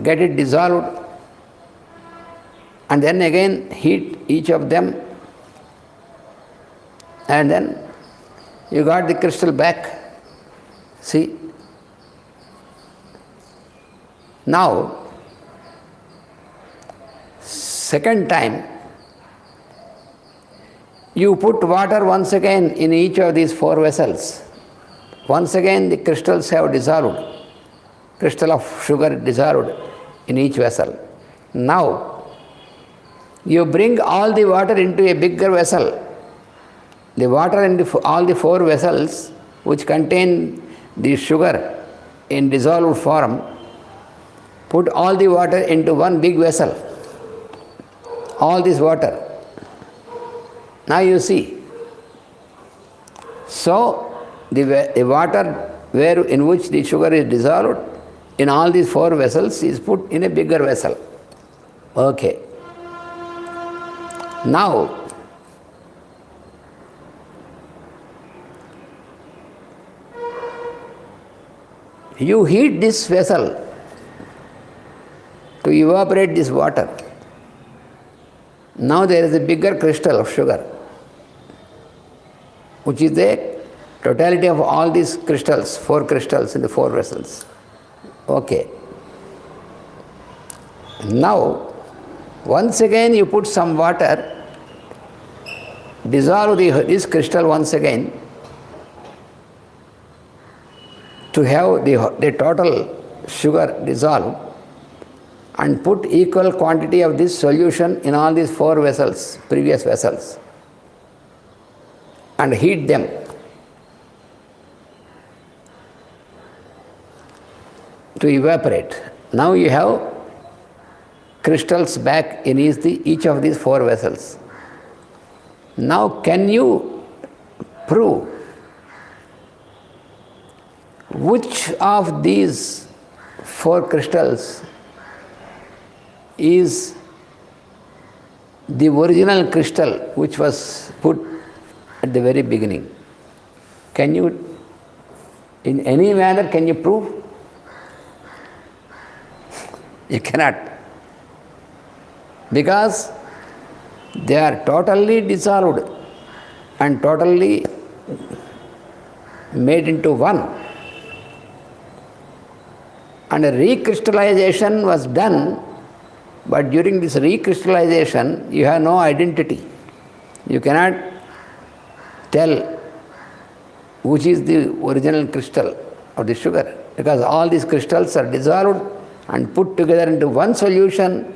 get it dissolved, and then again heat each of them, and then you got the crystal back. See? Now, second time, you put water once again in each of these 4 vessels. Once again the crystals have dissolved. Crystal of sugar dissolved in each vessel. Now, you bring all the water into a bigger vessel. The water in all the 4 vessels which contain the sugar in dissolved form, put all the water into one big vessel. All this water. Now you see. So, the water in which the sugar is dissolved in all these 4 vessels is put in a bigger vessel. Okay. Now, you heat this vessel to evaporate this water. Now there is a bigger crystal of sugar, which is the totality of all these crystals, 4 crystals in the 4 vessels. Okay. Now, once again you put some water, dissolve this crystal once again to have the total sugar dissolved, and put equal quantity of this solution in all these 4 vessels, previous vessels, and heat them. To evaporate. Now you have crystals back in each of these 4 vessels. Now can you prove which of these 4 crystals is the original crystal which was put at the very beginning? Can you, in any manner, can you prove? You cannot. Because they are totally dissolved and totally made into one. And a recrystallization was done, but during this recrystallization, you have no identity. You cannot tell which is the original crystal of the sugar, because all these crystals are dissolved and put together into one solution,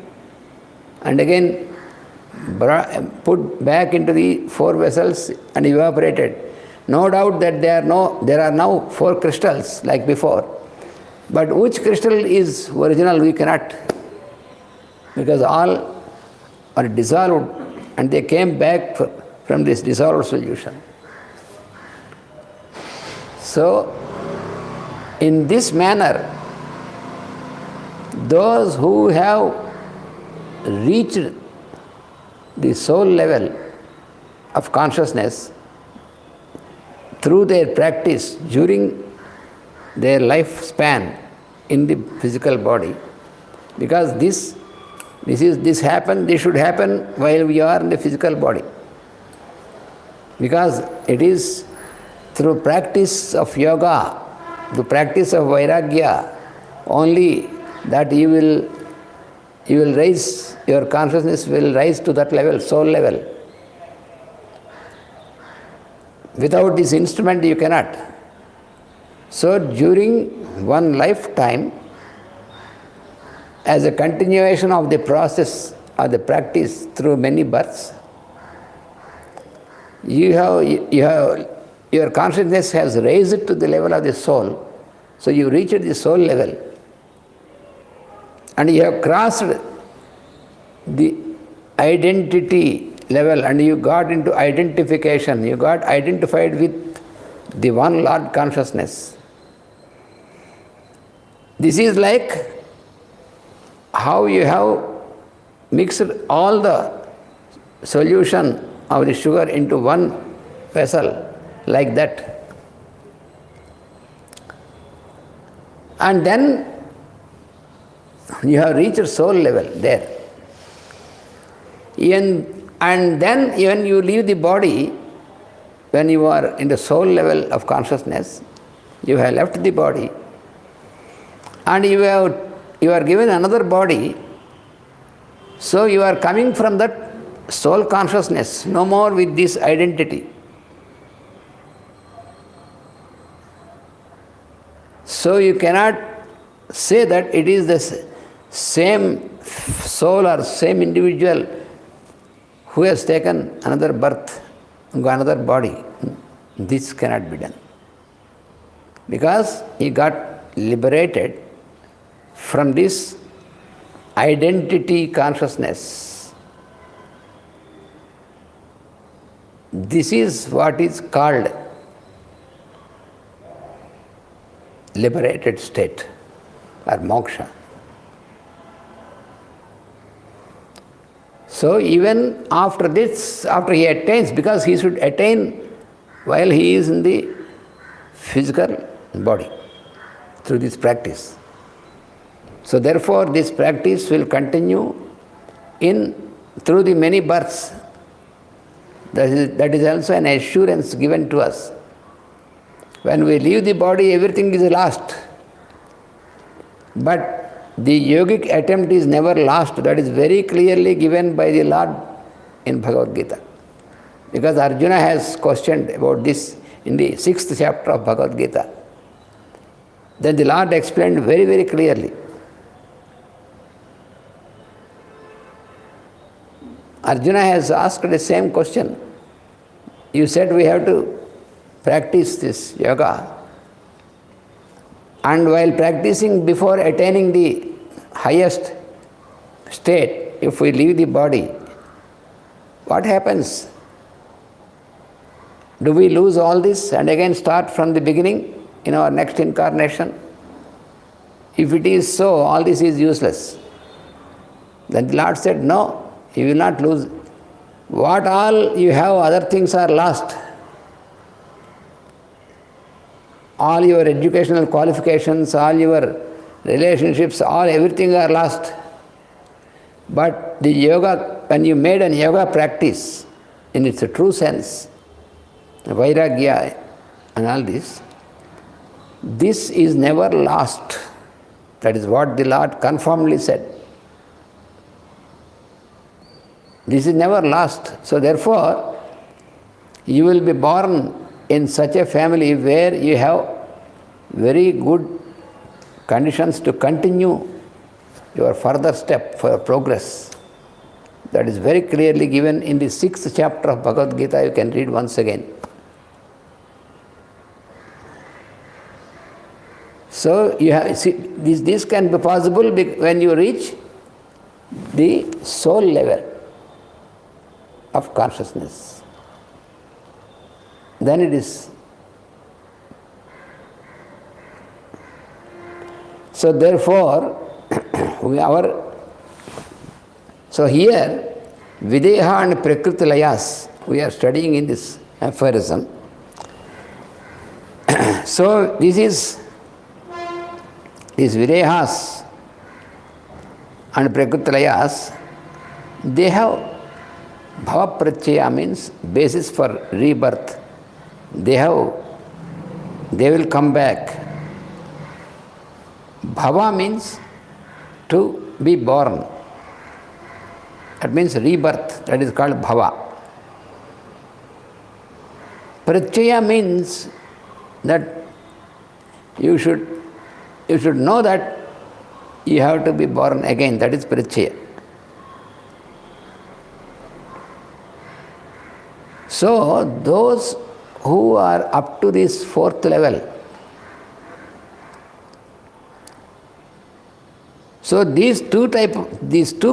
and again put back into the 4 vessels and evaporated. No doubt that there are now 4 crystals like before, but which crystal is original we cannot, because all are dissolved and they came back from this dissolved solution. So, in this manner, those who have reached the soul level of consciousness through their practice during their lifespan in the physical body, because this should happen while we are in the physical body, because it is through practice of yoga, the practice of vairagya, only that you will raise, your consciousness will rise to that level, soul level. Without this instrument you cannot. So during one lifetime, as a continuation of the process or the practice through many births, your consciousness has raised to the level of the soul. So you reach the soul level, and you have crossed the identity level, and you got into identification. You got identified with the one Lord consciousness. This is like how you have mixed all the solution of the sugar into one vessel, like that. And then you have reached soul level there. And then when you leave the body, when you are in the soul level of consciousness, you have left the body, and you are given another body, so you are coming from that soul consciousness, no more with this identity. So you cannot say that it is the same soul or same individual who has taken another birth, another body. This cannot be done, because he got liberated from this identity consciousness. This is what is called liberated state or moksha. So even after this, after he attains, because he should attain while he is in the physical body through this practice. So therefore this practice will continue through the many births. That is also an assurance given to us. When we leave the body, everything is lost. But the yogic attempt is never lost. That is very clearly given by the Lord in Bhagavad Gita. Because Arjuna has questioned about this in the 6th chapter of Bhagavad Gita. Then the Lord explained very, very clearly. Arjuna has asked the same question. You said we have to practice this yoga. And while practicing, before attaining the highest state, if we leave the body, what happens? Do we lose all this and again start from the beginning in our next incarnation? If it is so, all this is useless. Then the Lord said, no. You will not lose. What all you have, other things are lost. All your educational qualifications, all your relationships, everything are lost. But the yoga, when you made an yoga practice in its true sense, vairagya and all this is never lost. That is what the Lord confirmedly said. This is never lost. So therefore, you will be born in such a family where you have very good conditions to continue your further step for progress. That is very clearly given in the 6th chapter of Bhagavad Gita. You can read once again. So you have, see, this can be possible when you reach the soul level of consciousness. Then it is. So therefore, so here, Videha and Prakriti Layas, we are studying in this aphorism. So these Videhas and Prakriti Layas, they have Bhava Pratyaya, means basis for rebirth. They will come back. Bhava means to be born. That means rebirth. That is called bhava. Pratyaya means that you should know that you have to be born again. That is pratyaya. So those who are up to this 4th level, so these two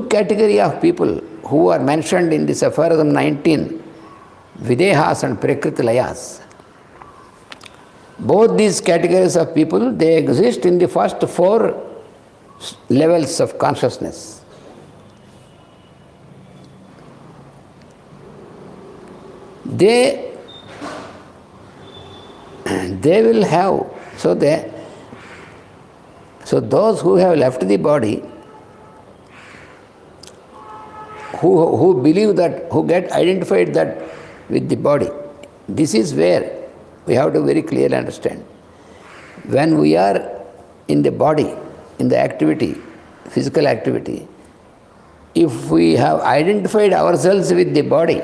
category of people who are mentioned in this aphorism 19, Videhas and Prakriti Layas, both these categories of people, they exist in the first 4 levels of consciousness. They will have, so those who have left the body, who believe that, who get identified that with the body, this is where we have to very clearly understand. When we are in the body, in the activity, physical activity, if we have identified ourselves with the body,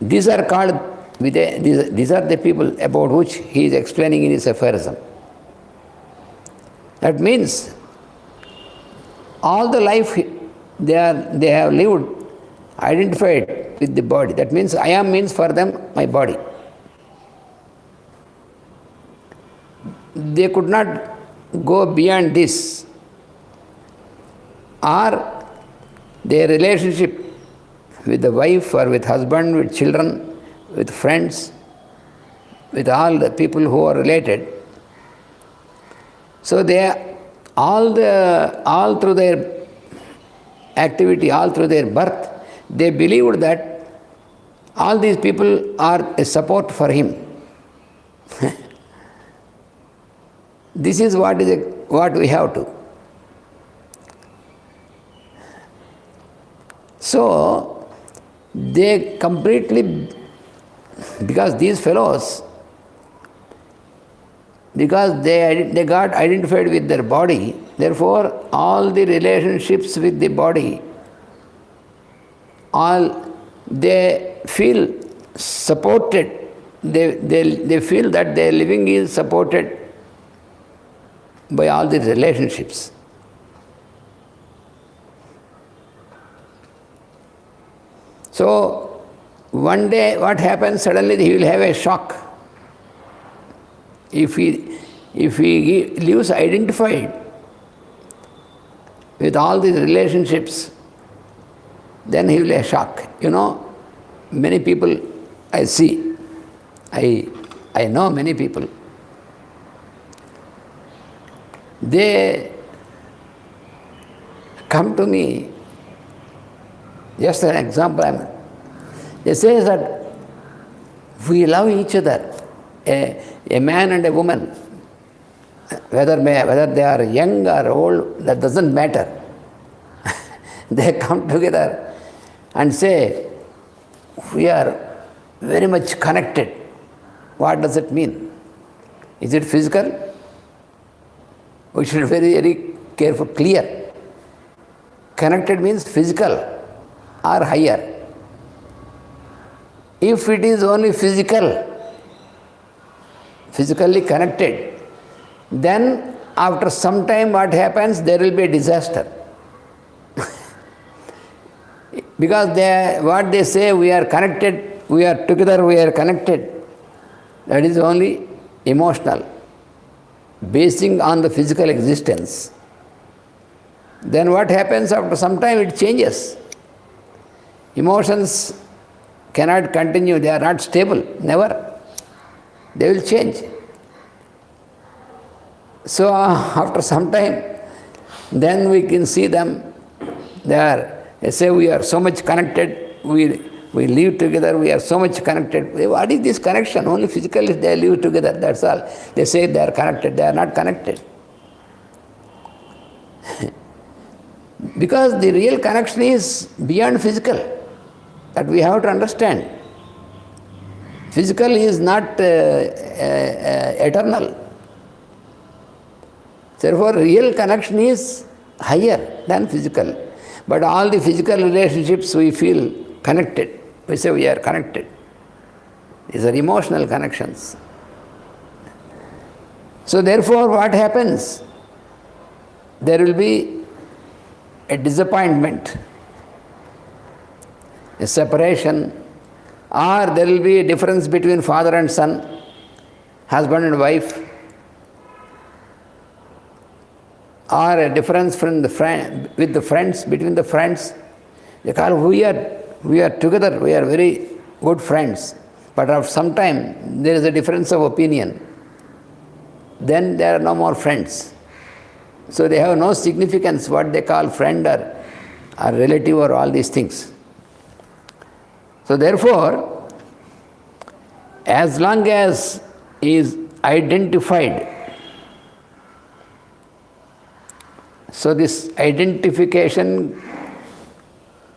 these are called, these are the people about which he is explaining in his aphorism. That means all the life they have lived identified with the body. That means I am means for them my body. They could not go beyond this. Or their relationship with the wife or with husband, with children, with friends, with all the people who are related. So all through their activity, all through their birth, they believed that all these people are a support for him. This is what we have to. So they completely, because these fellows, because they got identified with their body, therefore all the relationships with the body, they feel supported. They feel that their living is supported by all the relationships. So one day what happens, suddenly he will have a shock. If he lives identified with all these relationships, then he will have a shock. Many people I see, I know many people, they come to me, just an example, they say that we love each other, a man and a woman, whether they are young or old, that doesn't matter. They come together and say, we are very much connected. What does it mean? Is it physical? We should be very, very careful, clear. Connected means physical or higher. If it is only physically connected, then after some time what happens, there will be a disaster. Because what they say, we are connected, we are together, we are connected, that is only emotional, basing on the physical existence. Then what happens, after some time it changes. Emotions cannot continue, they are not stable, never. They will change. So after some time, then we can see them, they say we are so much connected, we live together, we are so much connected. What is this connection? Only physically they live together, that's all. They say they are connected, they are not connected. Because the real connection is beyond physical, that we have to understand. Physical is not eternal. Therefore, real connection is higher than physical. But all the physical relationships we feel connected. We say we are connected. These are emotional connections. So therefore, what happens? There will be a disappointment, a separation, or there will be a difference between father and son, husband and wife, or a difference from with the friends, between the friends. They call, we are together, we are very good friends, but after some time there is a difference of opinion. Then there are no more friends. So they have no significance, what they call friend or relative or all these things. So therefore, as long as he is identified, so this identification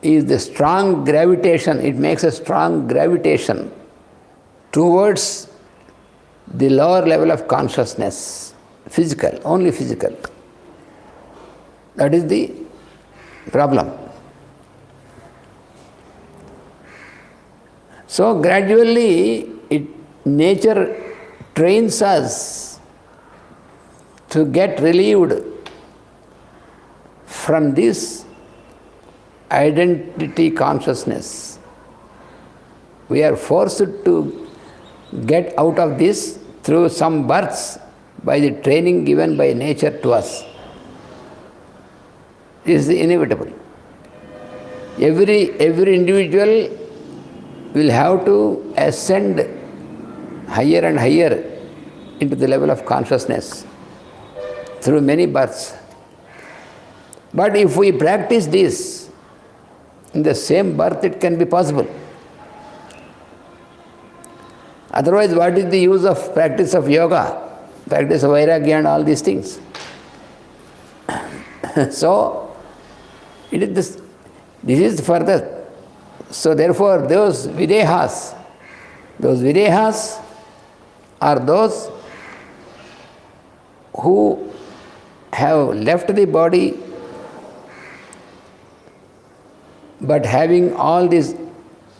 is the strong gravitation, it makes a strong gravitation towards the lower level of consciousness, physical, only physical. That is the problem. So gradually, nature trains us to get relieved from this identity consciousness. We are forced to get out of this through some births by the training given by nature to us. This is inevitable. Every individual will have to ascend higher and higher into the level of consciousness through many births. But if we practice this, in the same birth it can be possible. Otherwise, what is the use of practice of yoga, practice of vairagya and all these things? So, this is further. So therefore, those videhas are those who have left the body but having all this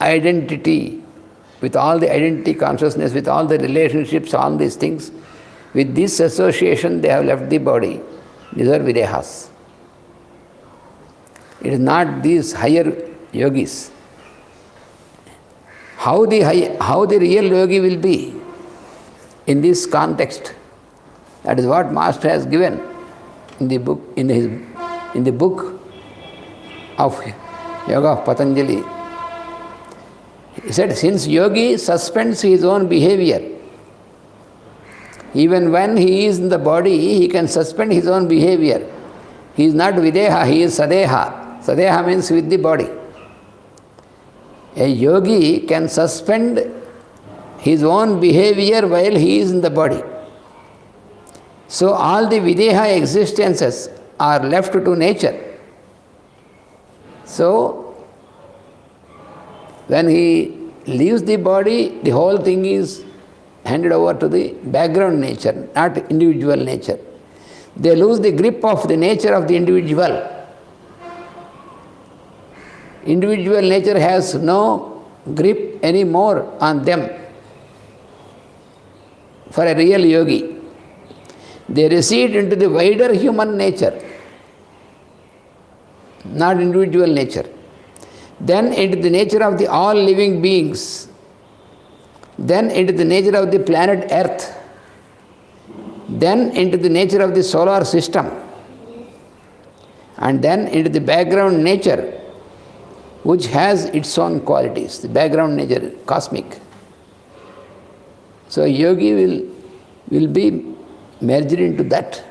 identity, with all the identity consciousness, with all the relationships, all these things, with this association they have left the body. These are videhas. It is not these higher yogis. How the real yogi will be in this context, that is what Master has given in the book, in the book of Yoga of Patanjali. He said, since yogi suspends his own behavior, even when he is in the body, he can suspend his own behavior. He is not videha, he is sadeha. Sadeha means with the body. A yogi can suspend his own behavior while he is in the body. So all the videha existences are left to nature. So when he leaves the body, the whole thing is handed over to the background nature, not individual nature. They lose the grip of the nature of the individual. Individual nature has no grip anymore on them. For a real yogi, they recede into the wider human nature, not individual nature. Then into the nature of the all living beings. Then into the nature of the planet Earth. Then into the nature of the solar system. And then into the background nature, which has its own qualities, the background nature, cosmic. So yogi will be merged into that.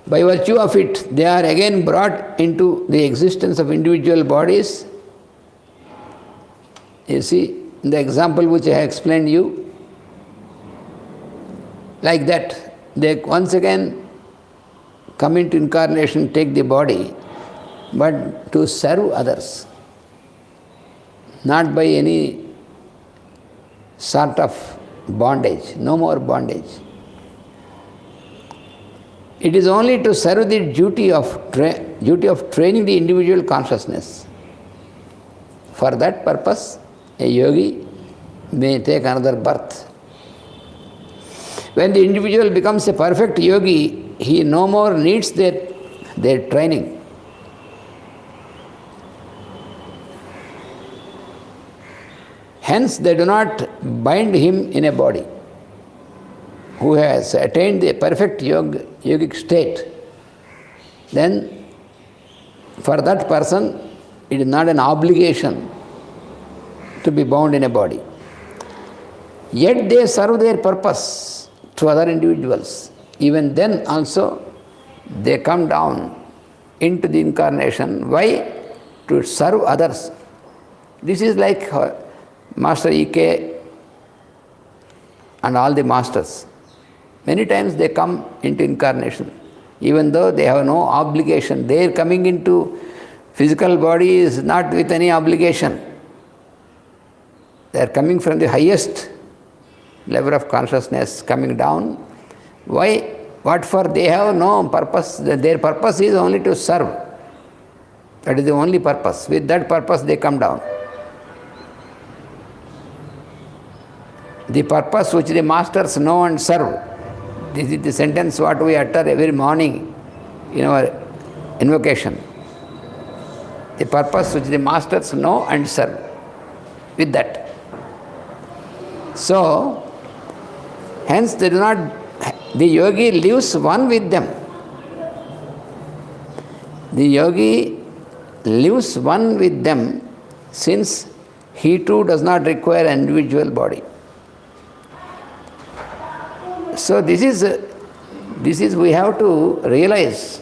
By virtue of it, they are again brought into the existence of individual bodies. You see, in the example which I have explained you, like that, they once again come into incarnation, take the body, but to serve others, not by any sort of bondage, no more bondage. It is only to serve the duty of training the individual consciousness. For that purpose, a yogi may take another birth. When the individual becomes a perfect yogi, he no more needs their training. Hence, they do not bind him in a body. Who has attained the perfect yogic state, then for that person, it is not an obligation to be bound in a body. Yet they serve their purpose to other individuals. Even then also, they come down into the incarnation. Why? To serve others. This is like Master E.K. and all the masters. Many times they come into incarnation, even though they have no obligation. Their coming into physical body is not with any obligation. They are coming from the highest level of consciousness, coming down. Why? What for? They have no purpose. Their purpose is only to serve. That is the only purpose. With that purpose they come down. The purpose which the masters know and serve. This is the sentence what we utter every morning in our invocation. The purpose which the masters know and serve. With that. So, hence they do not, the yogi lives one with them. The yogi lives one with them since he too does not require an individual body. So this is we have to realize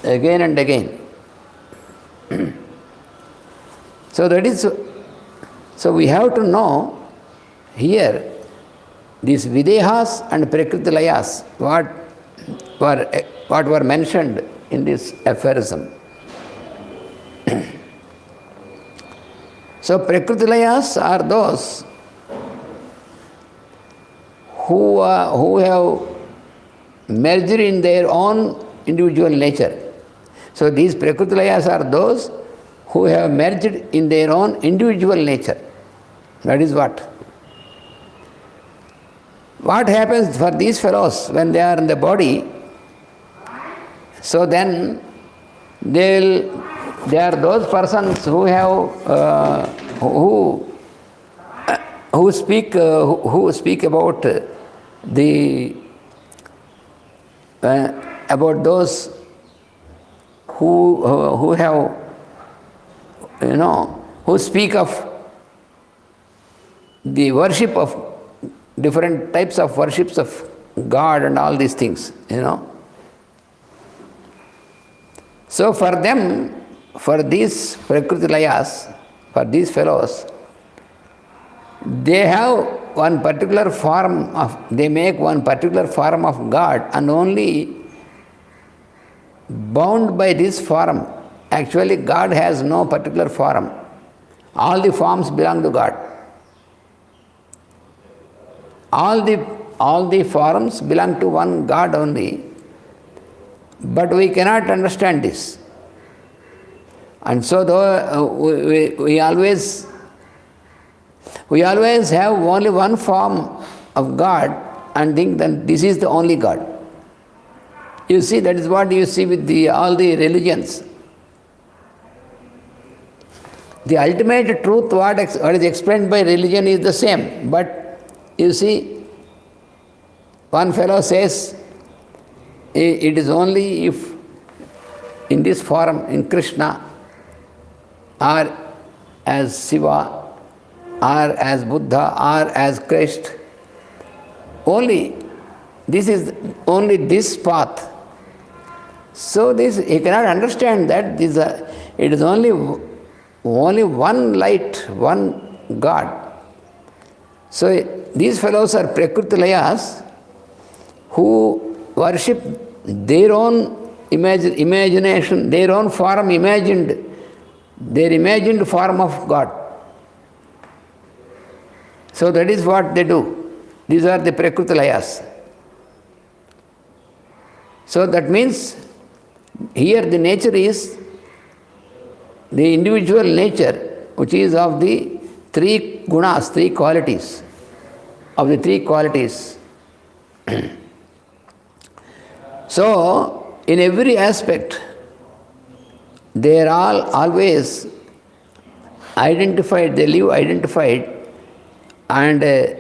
again and again. So that is, so we have to know here these Videhas and Prakritilayas, what were mentioned in this aphorism. So Prakritilayas are those who have merged in their own individual nature. So these Prakritilayas are those who have merged in their own individual nature. That is what. What happens for these fellows when they are in the body? So then they are those persons who have who speak about the about those who have who speak of the worship of different types of worships of God and all these things, So for them, for these Prakritilayas, for these fellows, they have one particular form of, they make one particular form of God and only bound by this form. Actually, God has no particular form. All the forms belong to God. All the forms belong to one God only, but we cannot understand this. And so we always have only one form of God and think that this is the only God. You see, that is what you see with all the religions. The ultimate truth, what is explained by religion is the same, but you see, one fellow says, it is only if in this form, in Krishna, or as Shiva, or as Buddha, or as Christ, only this path. So this, he cannot understand that it is only one light, one God. So these fellows are Prakritilayas who worship their own imagination, their own form their imagined form of God. So that is what they do. These are the Prakritilayas. So that means here the nature is the individual nature, which is of the three gunas, three qualities. Of the three qualities. So, in every aspect, they are all always identified, they live identified, and they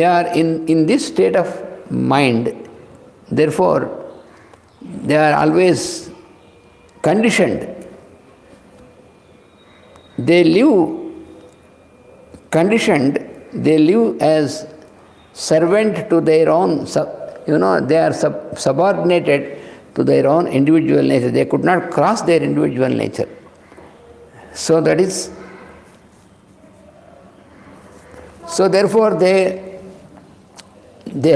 are in this state of mind. Therefore, they are always conditioned. They live conditioned, they live as servant to their own, they are subordinated to their own individual nature. They could not cross their individual nature. So that is, so therefore they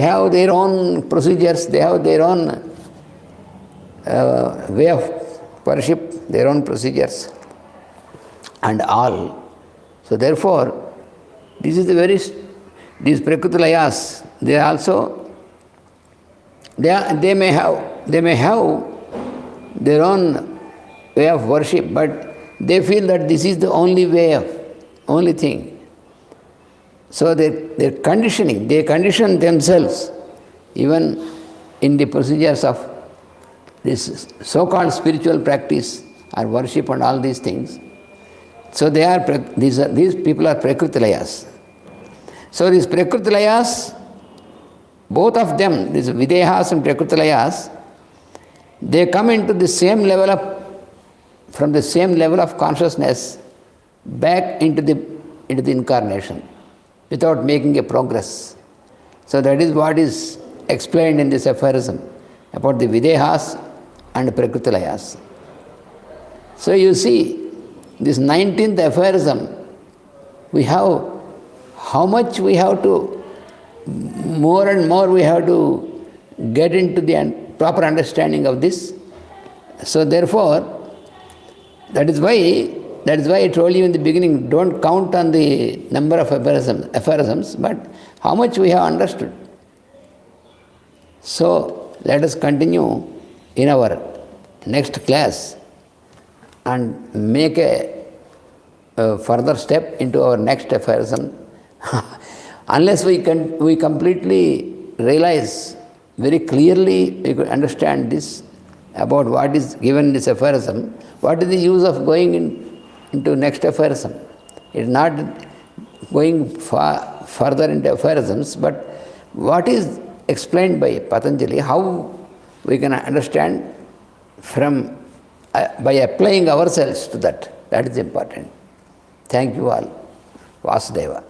have their own procedures, they have their own way of worship, their own procedures and all. So therefore, this is these Prakritilayas, they also, they may have their own way of worship, but they feel that this is the only thing. So they're conditioning, they condition themselves even in the procedures of this so-called spiritual practice or worship and all these things. So these people are Prakritilayas. So these Prakritilayas, both of them, these Videhas and Prakritilayas, they come into the same level from the same level of consciousness back into the incarnation without making a progress. So that is what is explained in this aphorism. about the Videhas and Prakritilayas. So you see, this 19th aphorism, we have, how much we have to, more and more we have to get into the proper understanding of this. So therefore, that is why I told you in the beginning, don't count on the number of aphorisms, but how much we have understood. So let us continue in our next class and make a further step into our next aphorism. Unless we completely realize very clearly, we could understand this about what is given in this aphorism, what is the use of going into next aphorism? It is not going further into aphorisms, but what is explained by Patanjali, how we can understand from by applying ourselves to that. That is important. Thank you all. Vasudeva.